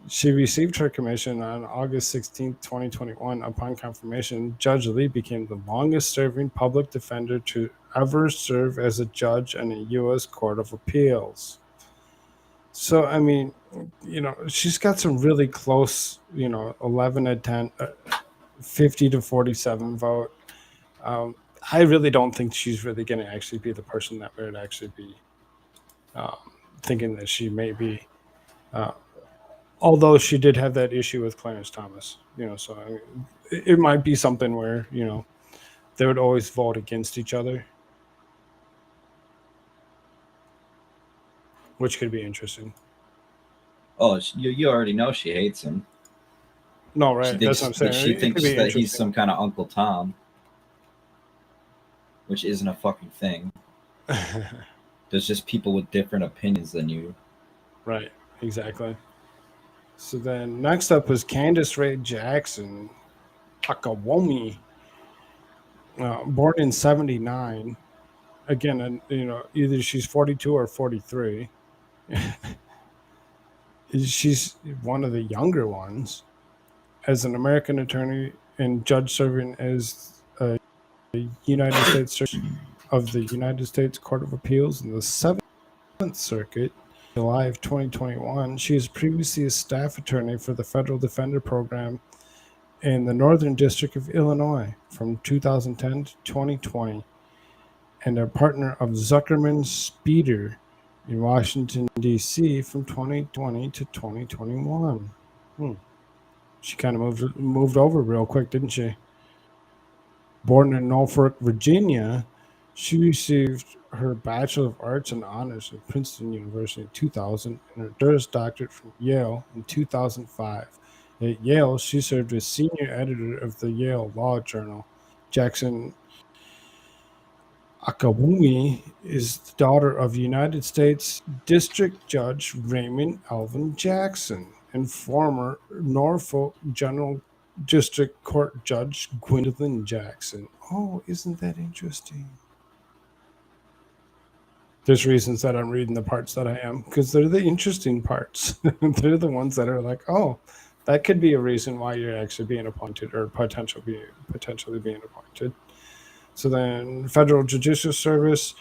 She received her commission on August 16, 2021. Upon confirmation, Judge Lee became the longest-serving public defender to ever serve as a judge in a U.S. Court of Appeals. So, I mean, she's got some really close, 11-10, 50-47 vote. I really don't think she's really going to actually be the person that would actually be thinking that she may be. Although she did have that issue with Clarence Thomas, so I mean, it might be something where, they would always vote against each other, which could be interesting. Oh, you already know she hates him. No, right. That's what I'm saying. She thinks that he's some kind of Uncle Tom, which isn't a fucking thing. There's just people with different opinions than you. Right. Exactly. So then next up was Candace Ray Jackson, Akawomi, born in 1979. Again, either she's 42 or 43. She's one of the younger ones. As an American attorney and judge serving as a United States Judge of the United States Court of Appeals in the 7th Circuit, July of 2021. She is previously a staff attorney for the Federal Defender Program in the Northern District of Illinois from 2010 to 2020, and a partner of Zuckerman Speeder in Washington, D.C. from 2020 to 2021. She kind of moved over real quick, didn't she? Born in Norfolk, Virginia, she received her Bachelor of Arts and Honors from Princeton University in 2000 and her Juris Doctorate from Yale in 2005. At Yale, she served as senior editor of the Yale Law Journal. Jackson Akawumi is the daughter of United States District Judge Raymond Alvin Jackson and former Norfolk General District Court Judge Gwendolyn Jackson. Oh, isn't that interesting? There's reasons that I'm reading the parts that I am, because they're the interesting parts. They're the ones that are like, oh, that could be a reason why you're actually being appointed or potentially being appointed. So then, Federal Judicial Service.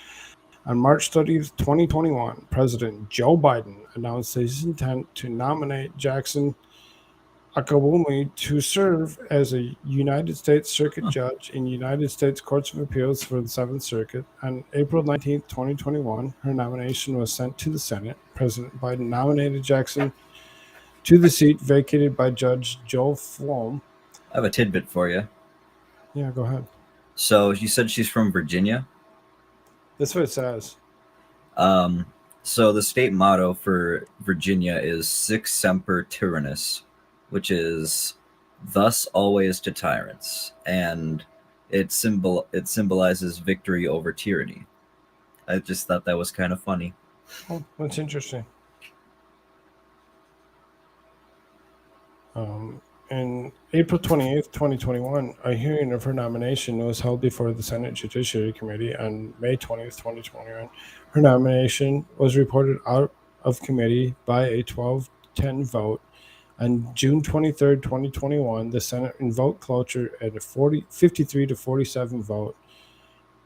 On March 30th, 2021, President Joe Biden announced his intent to nominate Jackson Akawumi to serve as a United States Circuit Judge in United States Courts of Appeals for the 7th Circuit. On April 19th, 2021, her nomination was sent to the Senate. President Biden nominated Jackson to the seat vacated by Judge Joe Flom. I have a tidbit for you. Yeah, go ahead. So you said she's from Virginia? That's what it says. So the state motto for Virginia is Sic Semper Tyrannis, which is thus always to tyrants, and it symbolizes victory over tyranny. I just thought that was kind of funny. Oh, that's interesting. In April 28th, 2021, a hearing of her nomination was held before the Senate Judiciary Committee. On May 20th, 2021, her nomination was reported out of committee by a 12-10 vote. On June 23rd, 2021, the Senate invoked cloture at a 53-47 vote.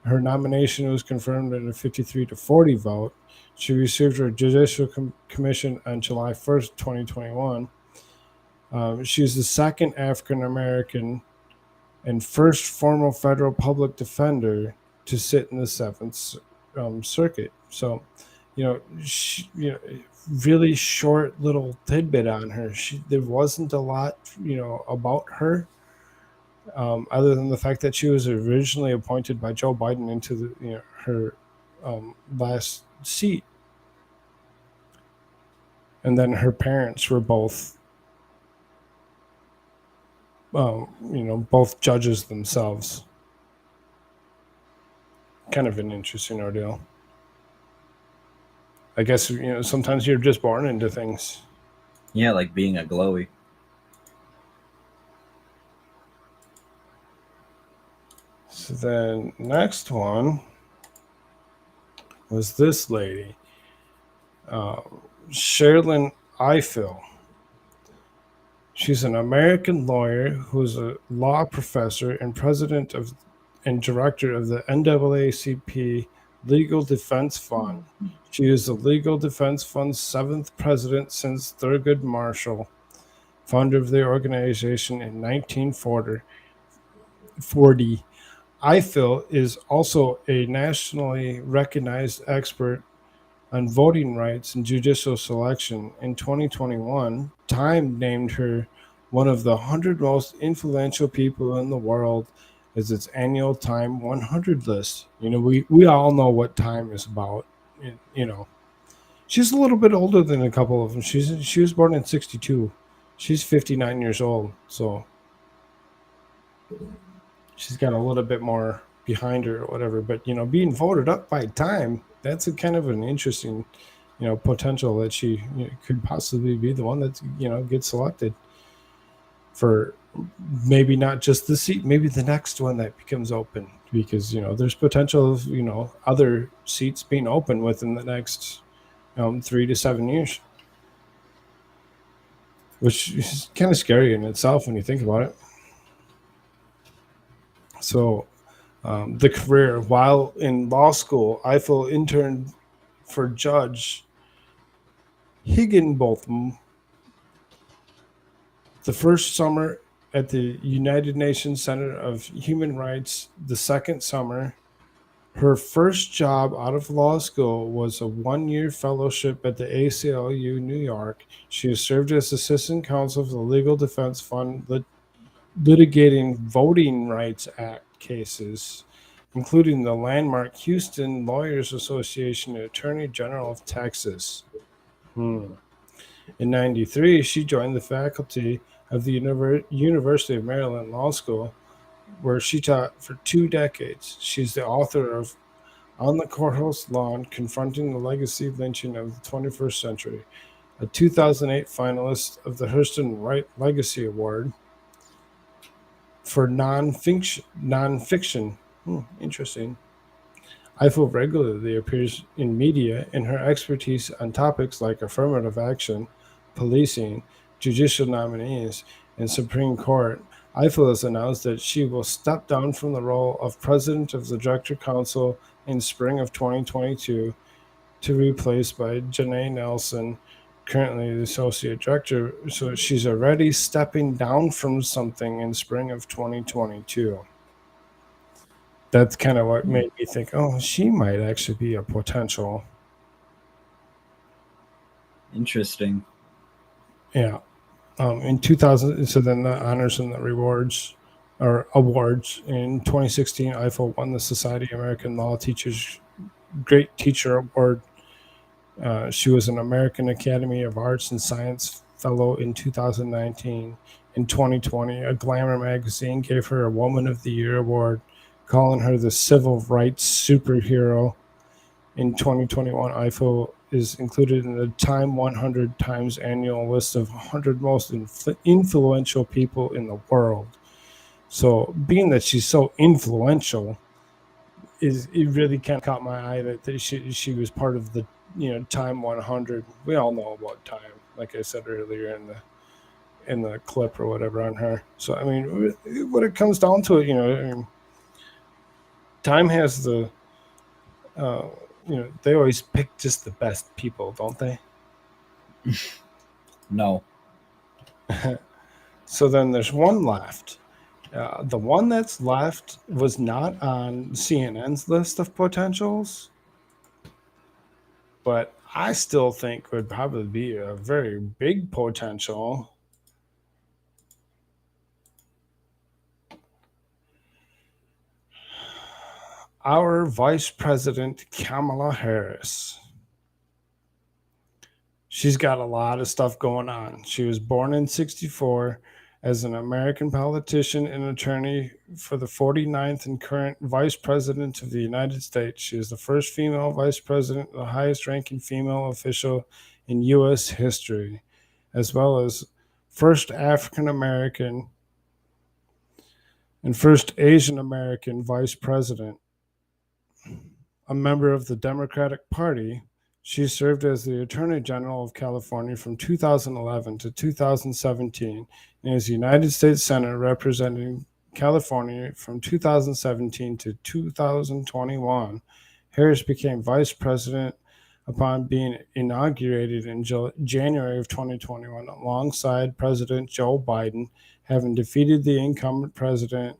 Her nomination was confirmed at a 53-40 vote. She received her judicial commission on July 1st, 2021. She's the second African-American and first former federal public defender to sit in the 7th Circuit. So, really short little tidbit on her. There wasn't a lot, about her, other than the fact that she was originally appointed by Joe Biden into her last seat. And then her parents were both both judges themselves. Kind of an interesting ordeal. I guess, sometimes you're just born into things. Yeah, like being a glowy. So then next one was this lady, Sherilyn Ifill. She's an American lawyer who's a law professor and president and director of the NAACP Legal Defense Fund. She is the Legal Defense Fund's 7th president since Thurgood Marshall, founder of the organization in 1940. Ifill is also a nationally recognized expert on voting rights and judicial selection. In 2021, Time named her one of the 100 most influential people in the world as its annual Time 100 list. We all know what Time is about. She's a little bit older than a couple of them. She was born in 1962. She's 59 years old, so she's got a little bit more behind her or whatever. But being voted up by Time, that's a kind of an interesting, potential that she could possibly be the one that gets selected for maybe not just the seat, maybe the next one that becomes open, because there's potential of other seats being open within the next 3 to 7 years, which is kind of scary in itself when you think about it. So the career: while in law school, Ifill interned for Judge Higginbotham the first summer at the United Nations Center of Human Rights. The second summer, her first job out of law school was a 1-year fellowship at the ACLU New York. She has served as assistant counsel for the Legal Defense Fund, litigating Voting Rights Act cases, including the landmark Houston Lawyers Association and Attorney General of Texas. In 1993, she joined the faculty of the University of Maryland Law School, where she taught for 2 decades. She's the author of On the Courthouse Lawn, Confronting the Legacy Lynching of the 21st Century, a 2008 finalist of the Hurston Wright Legacy Award for nonfiction. Interesting. Eiffel regularly appears in media, and her expertise on topics like affirmative action, policing, judicial nominees, and Supreme Court. Eiffel has announced that she will step down from the role of president of the Director Counsel in spring of 2022 to be replaced by Janae Nelson, currently the associate director. So she's already stepping down from something in spring of 2022. That's kind of what made me think, oh, she might actually be a potential. Interesting. Yeah. In 2000, so then the honors and the rewards or awards. In 2016, Eiffel won the Society of American Law Teachers Great Teacher Award. She was an American Academy of Arts and Science Fellow in 2019. In 2020, a Glamour magazine gave her a Woman of the Year award, calling her the civil rights superhero. In 2021, Eiffel is included in the Time 100 Times annual list of 100 most influential people in the world. So being that she's so influential, it really kind of caught my eye that she was part of the Time 100. We all know about Time, like I said earlier in the clip or whatever on her. So I mean, when it comes down to it, Time has the they always pick just the best people, don't they? No. So then there's one left. The one that's left was not on CNN's list of potentials, but I still think would probably be a very big potential. Our Vice President, Kamala Harris. She's got a lot of stuff going on. She was born in 1964 as an American politician and attorney for the 49th and current Vice President of the United States. She is the first female Vice President, the highest-ranking female official in U.S. history, as well as first African-American and first Asian-American Vice President. A member of the Democratic Party, she served as the Attorney General of California from 2011 to 2017 and as United States Senator representing California from 2017 to 2021. Harris became vice president upon being inaugurated in January of 2021 alongside President Joe Biden, having defeated the incumbent president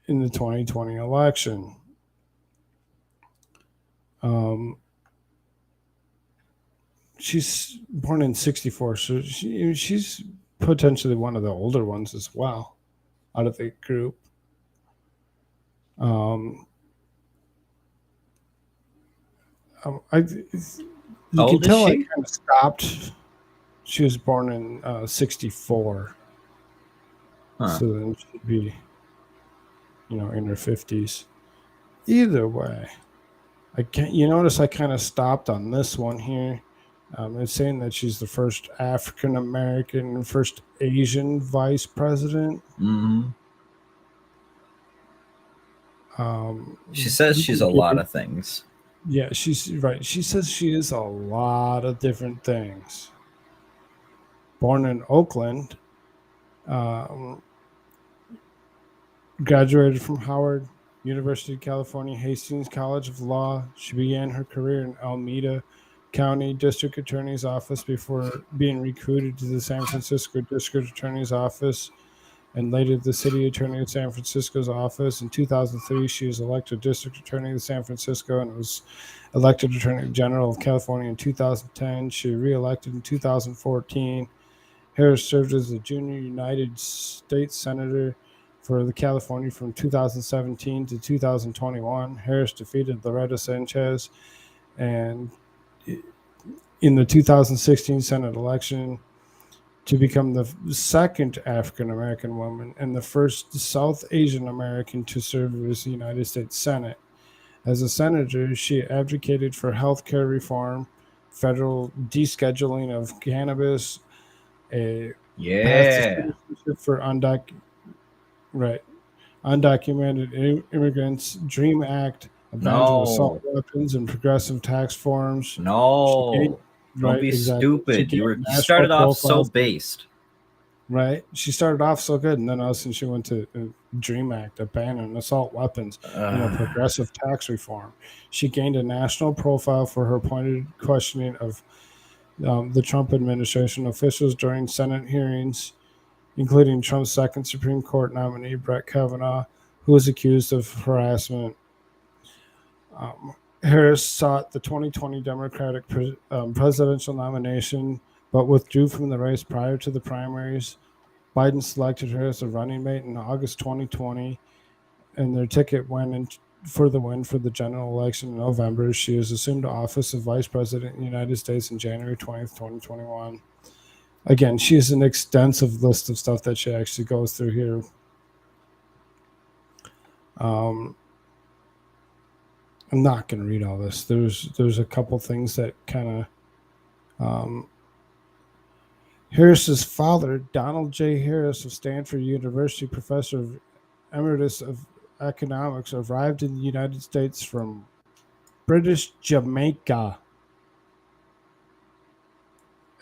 in the 2020 election. She's born in 1964, so she's potentially one of the older ones as well out of the group. You can tell I kind of stopped. She was born in 1964, so then she'd be, in her 50s. Either way, you notice I kind of stopped on this one here. It's saying that she's the first African American and first Asian vice president. Mm-hmm. She says she's a lot of things. Yeah, she's right. She says she is a lot of different things. Born in Oakland, graduated from Howard University of California, Hastings College of Law. She began her career in Alameda County District Attorney's Office before being recruited to the San Francisco District Attorney's Office and later the City Attorney of San Francisco's office. In 2003, she was elected District Attorney of San Francisco and was elected Attorney General of California in 2010. She was re-elected in 2014. Harris served as the junior United States Senator for the California from 2017 to 2021. Harris defeated Loretta Sanchez and in the 2016 Senate election to become the second African American woman and the first South Asian American to serve as the United States Senate. As a senator, she advocated for health care reform, federal descheduling of cannabis, a path to citizenship for undocumented immigrants, DREAM Act, a ban to assault weapons, and progressive tax forms. No, don't be stupid. You started off so based. Right. She started off so good, and then all of a sudden she went to DREAM Act, a ban on assault weapons, progressive tax reform. She gained a national profile for her pointed questioning of the Trump administration officials during Senate hearings, including Trump's second Supreme Court nominee, Brett Kavanaugh, who was accused of harassment. Harris sought the 2020 Democratic presidential nomination, but withdrew from the race prior to the primaries. Biden selected her as a running mate in August 2020, and their ticket went in for the win for the general election in November. She has assumed the office of Vice President of the United States on January 20th, 2021. Again, she has an extensive list of stuff that she actually goes through here. I'm not going to read all this. There's a couple things that kind of... Harris's father, Donald J. Harris of Stanford University, professor of emeritus of economics, arrived in the United States from British Jamaica,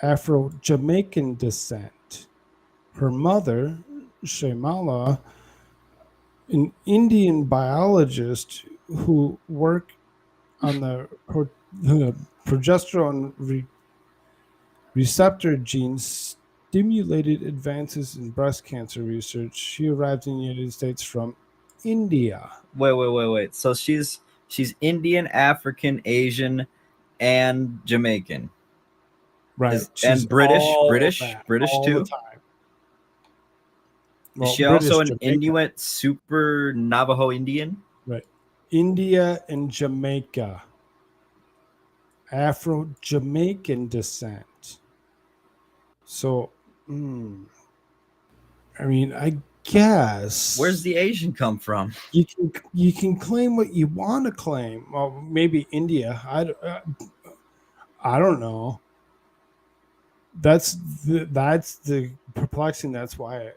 Afro-Jamaican descent. Her mother, Shamala, an Indian biologist who worked on the progesterone receptor genes, stimulated advances in breast cancer research. She arrived in the United States from India. Wait. So she's Indian, African, Asian, and Jamaican. Right. And British too. Is she also an Inuit super Navajo Indian? Right. India and Jamaica. Afro-Jamaican descent. So, I mean, I guess. Where's the Asian come from? You can claim what you want to claim. Well, maybe India. I don't know. That's the perplexing. That's why I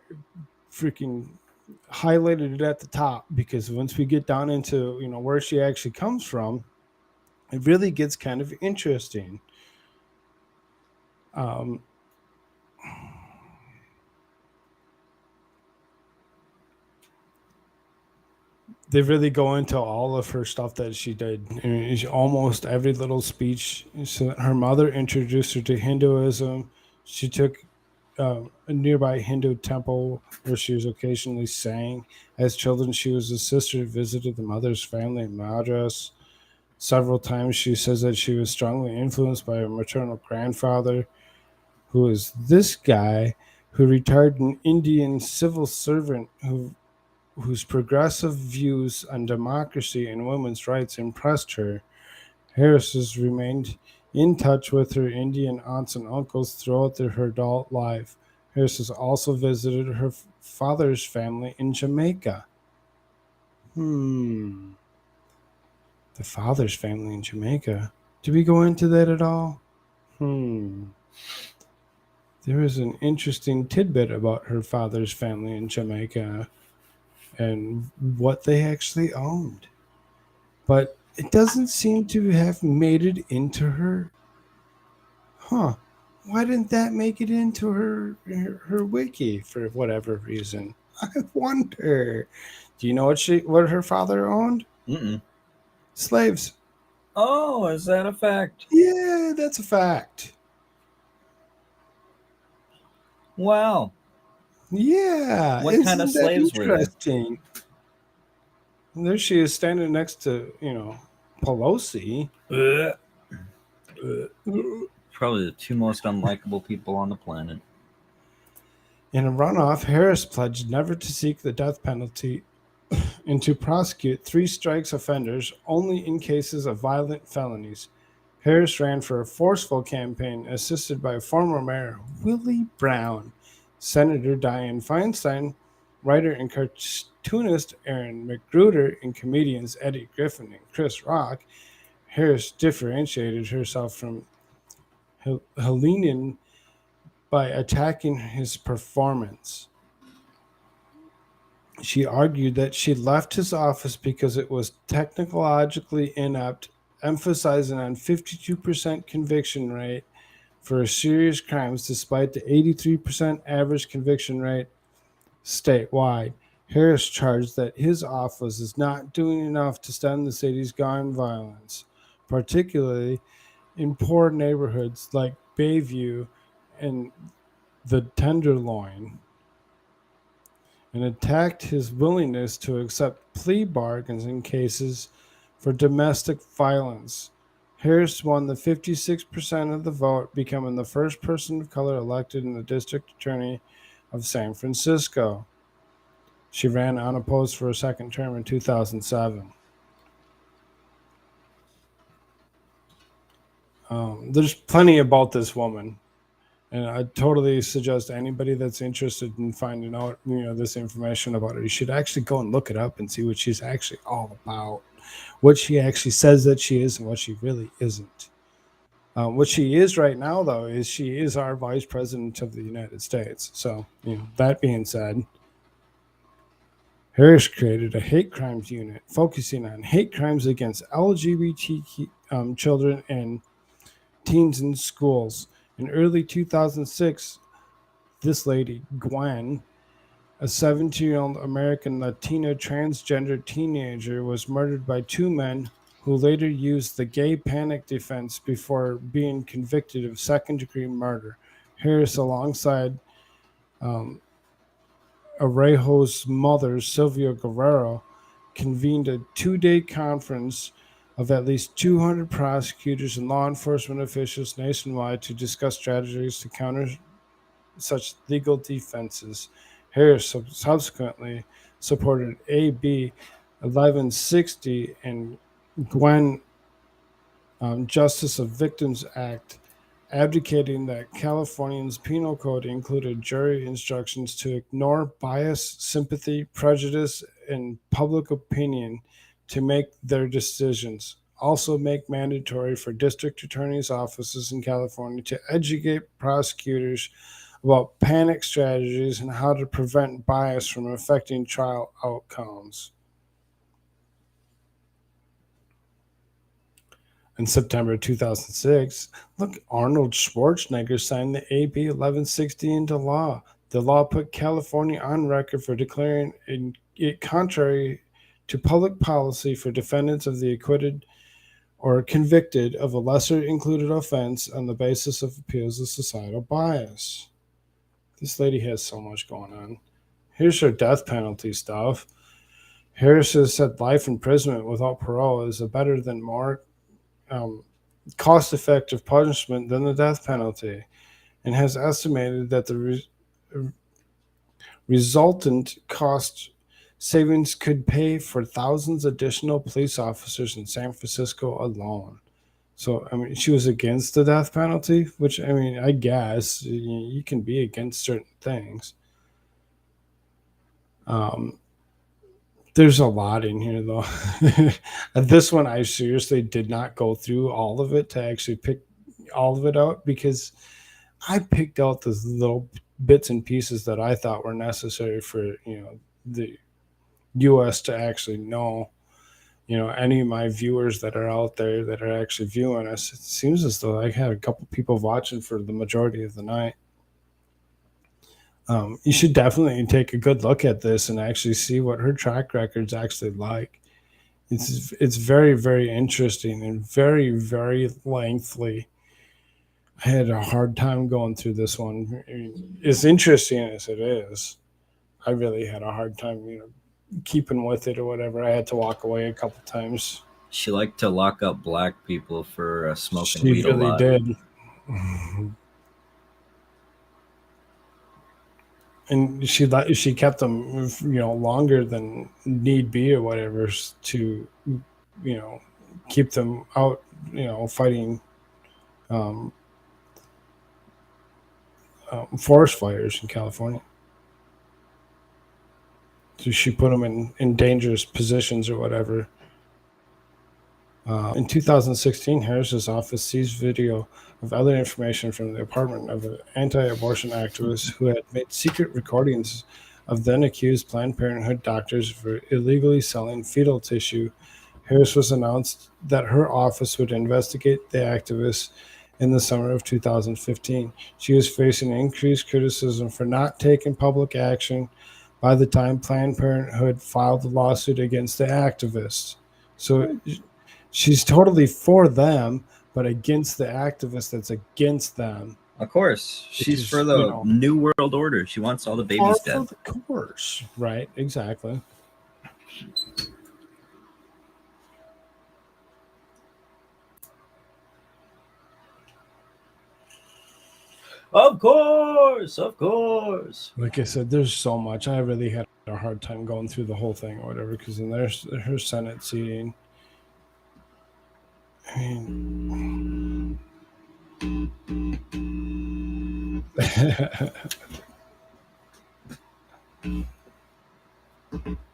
freaking highlighted it at the top, because once we get down into where she actually comes from, it really gets kind of interesting. They really go into all of her stuff that she did. I mean, almost every little speech. So her mother introduced her to Hinduism. She took a nearby Hindu temple where she was occasionally sang. As children, she was a sister who visited the mother's family in Madras. Several times she says that she was strongly influenced by her maternal grandfather, who is this guy who retired an Indian civil servant whose progressive views on democracy and women's rights impressed her. Harris has remained in touch with her Indian aunts and uncles throughout her adult life. Harris has also visited her father's family in Jamaica. The father's family in Jamaica. Did we go into that at all? There is an interesting tidbit about her father's family in Jamaica and what they actually owned. But it doesn't seem to have made it into her. Why didn't that make it into her wiki for whatever reason? I wonder. Do you know what her father owned? Slaves. Oh, is that a fact? Yeah, that's a fact. Wow. Yeah. What kind of slaves were interesting? There she is standing next to, Pelosi. Probably the two most unlikable people on the planet. In a runoff, Harris pledged never to seek the death penalty and to prosecute three strikes offenders only in cases of violent felonies. Harris ran for a forceful campaign assisted by former Mayor Willie Brown, Senator Dianne Feinstein, writer and cartoonist Aaron McGruder, and comedians Eddie Griffin and Chris Rock. Harris differentiated herself from Hellenian by attacking his performance. She argued that she left his office because it was technologically inept, emphasizing on 52% conviction rate for serious crimes despite the 83% average conviction rate statewide. Harris charged that his office is not doing enough to stem the city's gun violence, particularly in poor neighborhoods like Bayview and the Tenderloin, and attacked his willingness to accept plea bargains in cases for domestic violence. Harris won the 56% of the vote, becoming the first person of color elected in the district attorney of San Francisco. She ran unopposed for a second term in 2007. There's plenty about this woman. And I totally suggest anybody that's interested in finding out, this information about her, you should actually go and look it up and see what she's actually all about, what she actually says that she is and what she really isn't. What she is right now, though, is she is our Vice President of the United States. So, that being said, Harris created a hate crimes unit focusing on hate crimes against LGBT children and teens in schools. In early 2006, this lady, Gwen, a 17-year-old American Latina transgender teenager, was murdered by two men who later used the gay panic defense before being convicted of second-degree murder. Harris, alongside Arejo's mother, Sylvia Guerrero, convened a two-day conference of at least 200 prosecutors and law enforcement officials nationwide to discuss strategies to counter such legal defenses. Harris subsequently supported AB 1160 and Gwen Justice of Victims Act, advocating that California's penal code included jury instructions to ignore bias, sympathy, prejudice, and public opinion to make their decisions. Also make mandatory for district attorneys' offices in California to educate prosecutors about panic strategies and how to prevent bias from affecting trial outcomes. In September 2006, Arnold Schwarzenegger signed the AB 1160 into law. The law put California on record for declaring it contrary to public policy for defendants of the acquitted or convicted of a lesser included offense on the basis of appeals of societal bias. This lady has so much going on. Here's her death penalty stuff. Harris has said life imprisonment without parole is a better than more cost-effective punishment than the death penalty, and has estimated that the resultant cost savings could pay for thousands of additional police officers in San Francisco alone. So, she was against the death penalty, which, I guess you can be against certain things. There's a lot in here, though. This one, I seriously did not go through all of it to actually pick all of it out, because I picked out the little bits and pieces that I thought were necessary for, the U.S. to actually know. Any of my viewers that are out there that are actually viewing us, it seems as though I had a couple people watching for the majority of the night. You should definitely take a good look at this and actually see what her track record's actually like. It's very, very interesting and very, very lengthy. I had a hard time going through this one. As interesting as it is, I really had a hard time, keeping with it or whatever. I had to walk away a couple times. She liked to lock up black people for smoking She weed a really lot. did. And she kept them, longer than need be or whatever to, keep them out, fighting um, forest fires in California. So she put them in dangerous positions or whatever. In 2016, Harris's office seized video of other information from the apartment of an anti-abortion activist who had made secret recordings of then accused Planned Parenthood doctors for illegally selling fetal tissue. Harris was announced that her office would investigate the activist in the summer of 2015. She was facing increased criticism for not taking public action by the time Planned Parenthood filed the lawsuit against the activists. So she's totally for them, but against the activist that's against them. Of course. She's for the New World Order. She wants all the babies dead. Of course. Right, exactly. Of course, of course. Like I said, there's so much. I really had a hard time going through the whole thing or whatever, because then there's her Senate seating. I mean,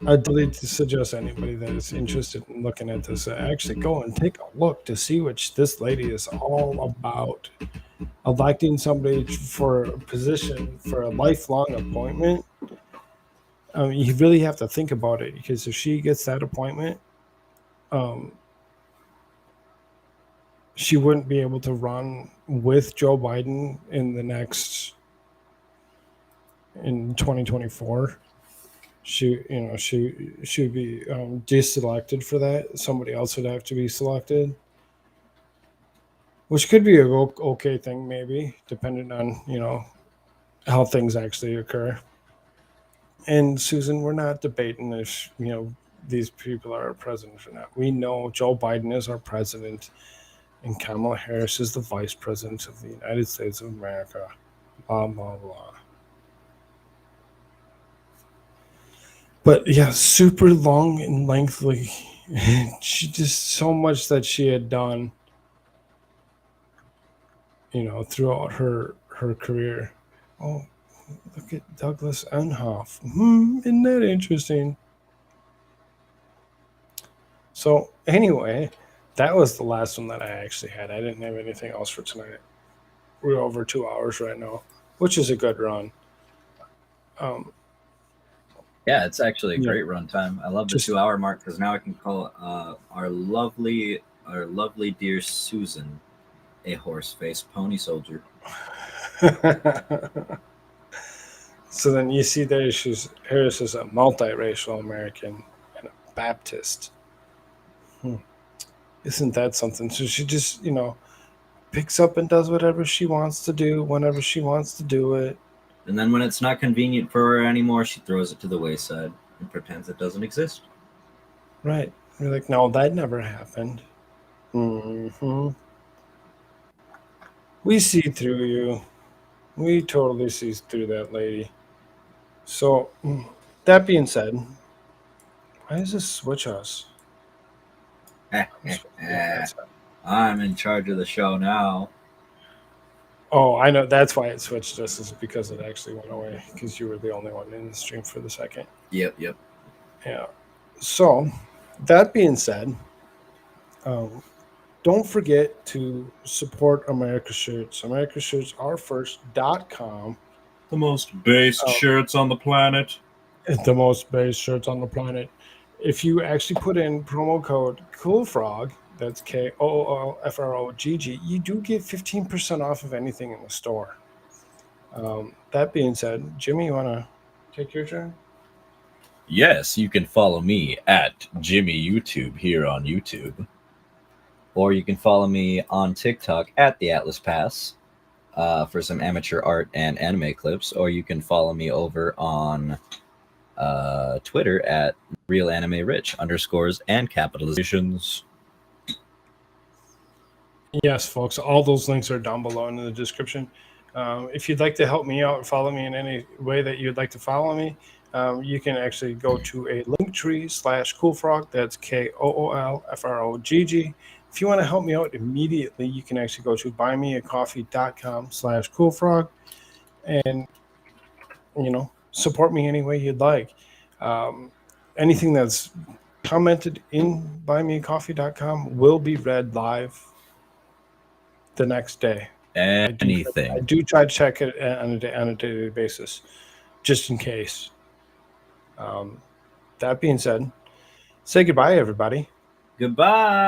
I'd really suggest anybody that is interested in looking at this actually go and take a look to see what this lady is all about. Electing somebody for a position for a lifelong appointment. You really have to think about it, because if she gets that appointment, she wouldn't be able to run with Joe Biden in 2024. She would be deselected for that. Somebody else would have to be selected, which could be a okay thing, maybe, depending on how things actually occur. And Susan, we're not debating if these people are our president or not. We know Joe Biden is our president, and Kamala Harris is the vice president of the United States of America. Blah blah blah. But yeah, super long and lengthy. She just so much that she had done, throughout her career. Oh, look at Douglas Emhoff. Isn't that interesting? So anyway, that was the last one that I actually had. I didn't have anything else for tonight. We're over 2 hours right now, which is a good run. Yeah, it's actually a great run time. I love the 2 hour mark, because now I can call our lovely dear Susan a horse-faced pony soldier. So then you see there, Harris is a multiracial American and a Baptist. Isn't that something? So she just, picks up and does whatever she wants to do whenever she wants to do it. And then when it's not convenient for her anymore, she throws it to the wayside and pretends it doesn't exist. Right. You're like, no, that never happened. We see through you. We totally see through that lady. So, that being said, why does this switch us? I'm in charge of the show now. Oh, I know. That's why it switched us, is because it actually went away, because you were the only one in the stream for the second. Yep. Yeah. So, that being said, don't forget to support America Shirts. America Shirts are first.com. The most based shirts on the planet. The most based shirts on the planet. If you actually put in promo code Koolfrogg, that's KOOLFROGG, you do get 15% off of anything in the store. That being said, Jimmy, you want to take your turn? Yes, you can follow me at Jimmy YouTube here on YouTube. Or you can follow me on TikTok at the Atlas Pass for some amateur art and anime clips. Or you can follow me over on Twitter at RealAnimeRich _, and capitalizations. Yes, folks, all those links are down below in the description. If you'd like to help me out and follow me in any way that you'd like to follow me, you can actually go to a Linktree /Koolfrogg. That's KOOLFROGG. If you want to help me out immediately, you can actually go to buymeacoffee.com/Koolfrogg and, support me any way you'd like. Anything that's commented in buymeacoffee.com will be read live the next day. Anything. I do try to check it on a daily basis, just in case. That being said, say goodbye, everybody. Goodbye.